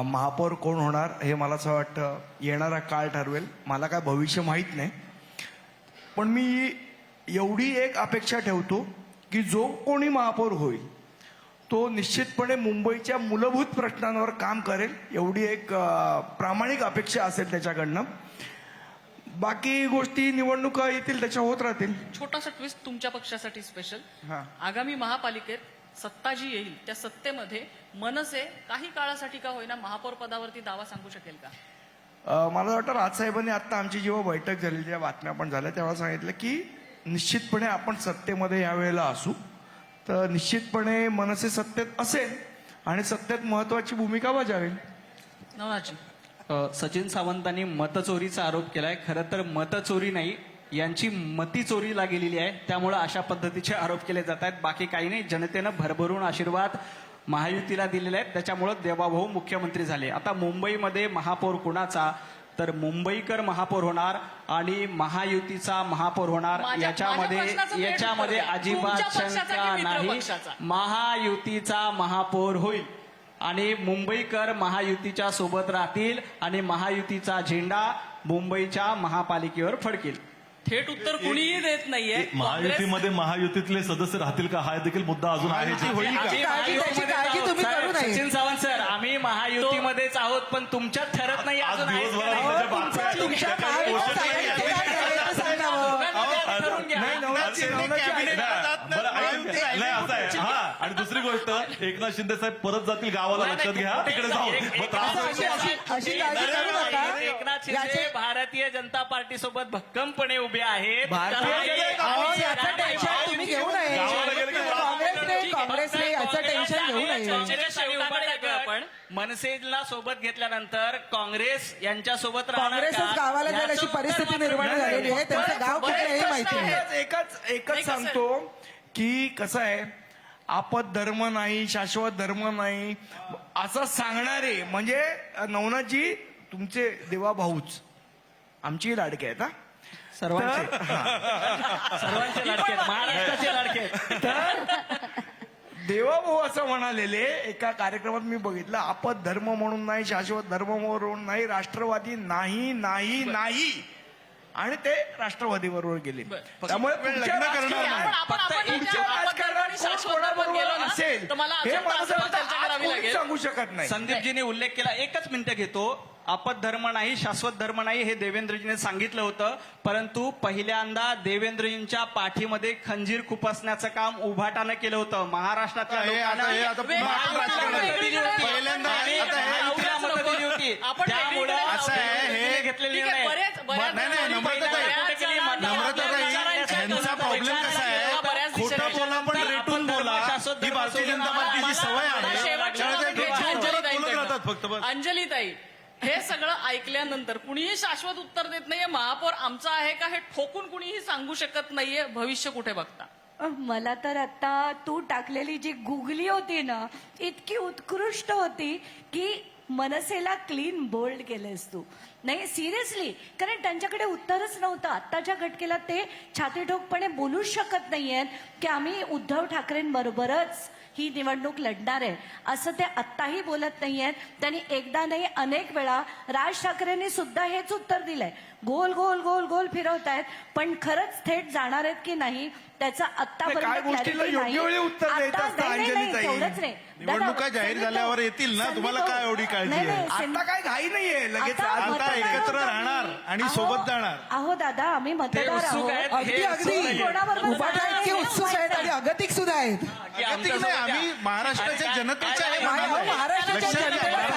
महापौर कोण होणार हे मला असं वाटतं येणारा काळ ठरवेल. मला काय भविष्य माहीत नाही, पण मी एवढी एक अपेक्षा ठेवतो की जो कोणी महापौर होईल तो निश्चितपणे मुंबईच्या मूलभूत प्रश्नांवर काम करेल, एवढी एक प्रामाणिक अपेक्षा असेल त्याच्याकडनं. बाकी गोष्टी निवडणुका येतील त्याच्या होत राहतील. छोटासा ट्विस्ट तुमच्या पक्षासाठी स्पेशल. हा. आगामी महापालिकेत सत्ता जी येईल त्या सत्तेमध्ये मनसे काही काळासाठी का होईना महापौर पदावरती दावा सांगू शकेल का? मला वाटतं राजसाहेबांनी आता आमची जेव्हा बैठक झाली, जेव्हा बातम्या पण झाल्या, तेव्हा सांगितलं की निश्चितपणे आपण सत्तेमध्ये यावेळेला असू. तर निश्चितपणे मनसे सत्तेत असेल आणि सत्तेत महत्वाची भूमिका बजावेल. नवनाथजी, सचिन सावंतांनी मतचोरीचा आरोप केलाय. खरं तर मतचोरी नाही, यांची मती चोरीला गेलेली आहे, त्यामुळे अशा पद्धतीचे आरोप केले जात आहेत. बाकी काही नाही. जनतेनं भरभरून आशीर्वाद महायुतीला दिलेले आहेत, त्याच्यामुळे देवाभाऊ मुख्यमंत्री झाले. आता मुंबईमध्ये महापौर कुणाचा, तर मुंबईकर महापौर होणार आणि महायुतीचा महापौर होणार. माझ्या प्रश्नाचं वेळ याच्यामध्ये उत्तर द्या. अजिबात तुमच्या पक्षाचा शंका की मित्र नाही. पक्षाचा? महायुतीचा महापौर होईल आणि मुंबईकर महायुतीच्या सोबत राहतील आणि महायुतीचा झेंडा मुंबईच्या महापालिकेवर फडकेल. थेट उत्तर कुणीही देत नाहीये. महायुतीमध्ये महायुतीतले सदस्य राहतील का हा देखील मुद्दा अजून आहे. त्याची काळजी तुम्ही करू नये. सचिन सावंत सर, आम्ही महायुतीमध्येच आहोत, पण तुमच्यात ठरत नाही आज अजून. दिवसभरात बातम्या तुमच्या महाविकास आघाडीचे काय ठरेल ते सांगावं. असं आहे. हा, आणि दुसरी गोष्ट, एकनाथ शिंदे साहेब परत जातील गावाला, लक्षात घ्या. तिकडे जाऊन मग त्रास होईल. अशी काळजी करू नका. एकनाथ शिंदे भारतीय जनता पार्टी सोबत भक्कमपणे उभे आहेत. अहो, याचं टेन्शन तुम्ही घेऊ नये. काँग्रेसने याचं टेन्शन घेऊ नये. आपण मनसेला सोबत घेतल्यानंतर काँग्रेस यांच्या सोबत राहणार काँग्रेसच का? गावाला जाईल अशी परिस्थिती निर्माण झालेली आहे. त्यांचं गाव कुठलं हे माहिती नाही. एकच सांगतो की कसं आहे, आपत धर्म नाही, शाश्वत धर्म नाही असं सांगणारे म्हणजे नवनाथजी तुमचे देवा भाऊच आमची लाडके आहेत. हा, सर्वांचे सर्वांचे लाडके आहेत, महाराष्ट्राचे लाडके आहेत. तर देवाभाऊ असं म्हणालेले एका कार्यक्रमात मी बघितलं, आपत धर्म म्हणून नाही, शाश्वत धर्म म्हणून नाही, राष्ट्रवादी नाही नाही नाही, आणि ते राष्ट्रवादीबरोबर गेले. त्यामुळे पुढच्या राजकारणात असेल हे मला सांगू शकत नाही. संदीपजीने उल्लेख केला, एकच मिनिटं घेतो. आपत धर्म नाही, शाश्वत धर्म नाही हे देवेंद्रजीने सांगितलं होतं, परंतु पहिल्यांदा देवेंद्रजींच्या पाठीमध्ये खंजीर खुपसण्याचं काम उभाटानं केलं होतं. महाराष्ट्रातल्या लोकांना त्यामुळे असं आहे, हे घेतलेले निर्णय. ह्यांचा प्रॉब्लेम कसा आहे, खोटं बोला पण रेटून बोला, ही भारतीय जनता पार्टीची सवय आहे. अंजलीताई, हे सगळं ऐकल्यानंतर कुणीही शाश्वत उत्तर देत नाहीये. महापौर आमचा आहे का हे ठोकून कुणीही सांगू शकत नाहीये. भविष्य कुठे बघता? मला तर आता तू टाकलेली जी गुगली होती ना, इतकी उत्कृष्ट होती की मनसेला क्लीन बोल्ड केलंस तू. नाही, सिरियसली, कारण त्यांच्याकडे उत्तरच नव्हतं. आत्ताच्या घटकेला ते छातीठोकपणे बोलूच शकत नाहीयेत की आम्ही उद्धव ठाकरेंबरोबरच ही निवडणूक लढणार आहे असं ते आत्ताही बोलत नाहीयेत. त्यांनी एकदा नाही अनेक वेळा राज ठाकरेंनी सुद्धा हेच उत्तर दिलंय. गोल गोल गोल गोल फिरवतायत, पण खरंच थेट जाणार आहेत की नाही त्याचं आतापर्यंत गोष्टीला योग्य वेळी उत्तर देत असतं अंजलीताई. निवडणुका जाहीर झाल्यावर येतील ना, तुम्हाला काय एवढी काळजी आहे? आता काय घाई नाहीये, लगेच आता एकत्र राहणार आणि सोबत जाणार. अहो दादा, आम्ही मतदार आहोत. अगदी अगदी उभाटा इतके उत्सुक आहेत आणि अगतिक सुद्धा आहेत. अगतिक नाही, आम्ही महाराष्ट्राच्या जनतेच्या आहे. महाराष्ट्राच्या जनतेला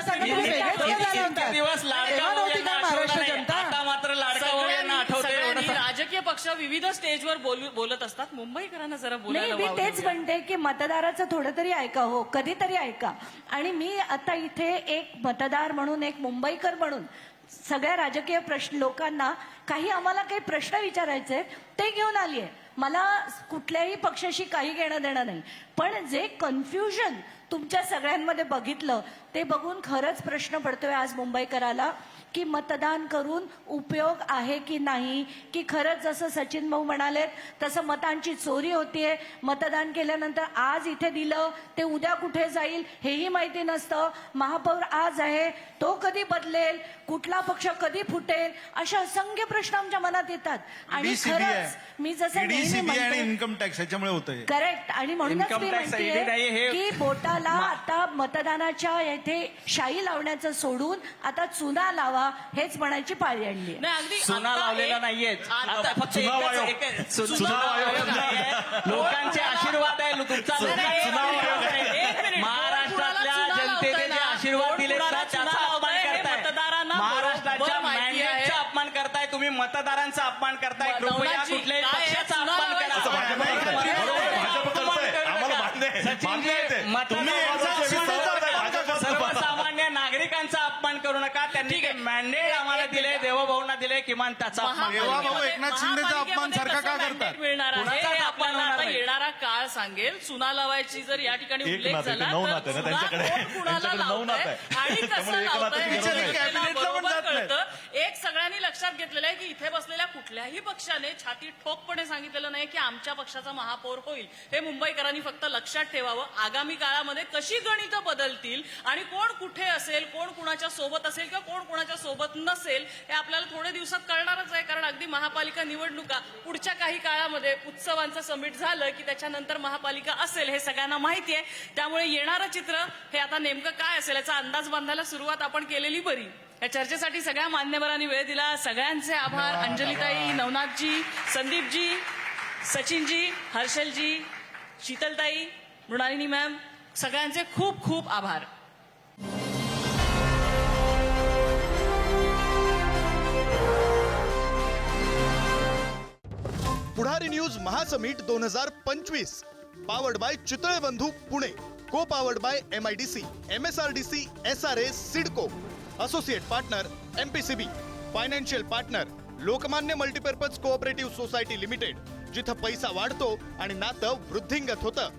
सांगा तुम्ही वेगळेच का झाले होतात? तेव्हा नव्हती का महाराष्ट्र जनता? आता मात्र लाडका सगळ्यांनी राजकीय पक्ष विविध स्टेजवर बोलत असतात. मुंबईकरांना जरा नाही बोलायला मी वाव तेच देऊया. म्हणते की मतदाराचं थोडं तरी ऐका हो, कधीतरी ऐका. आणि मी आता इथे एक मतदार म्हणून, एक मुंबईकर म्हणून सगळ्या राजकीय प्रश्न लोकांना आम्हाला काही प्रश्न विचारायचे आहेत ते घेऊन आलीये. मला कुठल्याही पक्षाशी काही घेणं देणं नाही, पण जे कन्फ्युजन तुमच्या सगळ्यांमध्ये बघितलं ते बघून खरंच प्रश्न पडतोय आज मुंबईकराला की मतदान करून उपयोग आहे की नाही, की खरंच जसं सचिन भाऊ म्हणाले तसं मतांची चोरी होतीये. मतदान केल्यानंतर आज इथे दिलं ते उद्या कुठे जाईल हेही माहिती नसतं. महापौर आज आहे तो कधी बदलेल, कुठला पक्ष कधी फुटेल, असे असंख्य प्रश्न आमच्या मनात येतात. आणि खरंच मी जसं नेहमी सीबीआय आणि म्हणते इन्कम टॅक्स ह्याच्यामुळे होतंय. करेक्ट. आणि म्हणूनच Income मी tax म्हणते ID नाही हे. की बोटाला आता मतदानाच्या येथे शाई लावण्याचं सोडून आता चुना लावा हेच म्हणायची पाळी आणली. नाही अगदी चुना आता लावलेला एक- नाहीये. आता आता फक्त चुनाव एकच- आयोग. एकच- चुनाव चुनाव आयोग आयोग नाहीये. लोकांचे आशीर्वाद आहे. तुमचा नाही, नाही, चुनाव एक आयोग मिनिट, आहे. एक मिनिट. महाराष्ट्रातल्या कोण कुणाला जनतेने चुना जे लावताय आशीर्वाद ना, दिले कोण कुणाला त्याचा चुना अपमान लावताय हे करताय. मतदारांना महाराष्ट्राच्या बरोबर माहिती आहे. मॅन्डेटचा अपमान करताय तुम्ही, मतदारांचा अपमान करताय. कृपया नवनाथजी, कुठल्याही काय आहे? पक्षाचा चुना अपमान लावायचं. असं भाजप करतंय. बरोबर, भाजप करतंय. आम्हाला मान्य आहे. मान्य आहे ते. तुम्ही यांचा सहमत आहे, भाजप करतो. सर्वसामान्य नागरिकांचा अपमान करू नका. त्यांनी ठीक ते आहे. मॅन्डेट आम्हाला दिले, देवभाऊंना दिले, किमान त्याचा अपमान करू देवा नका. भाऊ एकनाथ शिंदेचा अपमान सारखा का करतात? मिळणार आहे कुणाचाच हे अपमान आपल्याला होणार आता नाही. येणारा काळ सांगेल. चुना लावायची जर या ठिकाणी एक उल्लेख नातं आहे, झाला नऊ तर नातं आहे ना चुना त्यांच्याकडे. कोण कुणाला त्यांच्याकडे नऊ लावतंय नातं आहे. आणि कसं त्यामुळे एक लावतंय नाताची हे गरज नाही. जनतेला कॅबिनेटला पण बरोबर जात नाही. कळतं. एक सगळ्यांनी लक्षात घेतलेलं आहे की इथे बसलेल्या कुठल्याही पक्षाने छाती ठोकपणे सांगितलेलं नाही की आमच्या पक्षाचा महापौर होईल. हे मुंबईकरांनी फक्त लक्षात ठेवावं. आगामी काळामध्ये कशी गणितं बदलतील आणि कोण कुठे असेल, कोण कुणाच्या सोबत असेल किंवा कोण कुणाच्या सोबत नसेल हे आपल्याला थोड्या दिवसात कळणारच आहे. कारण अगदी महापालिका निवडणुका पुढच्या काही काळामध्ये उत्सवांचं समिट झालं की त्याच्यानंतर महापालिका असेल हे सगळ्यांना माहिती आहे. त्यामुळे येणारं चित्र हे आता नेमकं काय असेल याचा अंदाज बांधायला सुरुवात आपण केलेली बरी. या चर्चेसाठी सगळ्या मान्यवरांनी वेळ दिला. सगळ्यांचे आभार. अंजलीताई, नवनाथजी, संदीपजी, सचिनजी, हर्षलजी, शीतलताई, मृणालिनी मॅम, सगळ्यांचे खूप खूप आभार. पुढारी न्यूज महासमिट 2025 powered by Chitale Bandhu Pune, co powered by MIDC, MSRDC, SRA, CIDCO, associate partner MPCB, financial partner Lokmanya multipurpose cooperative society limited, जिथं पैसा वाढतो आणि नातं वृद्धिंगत होतं.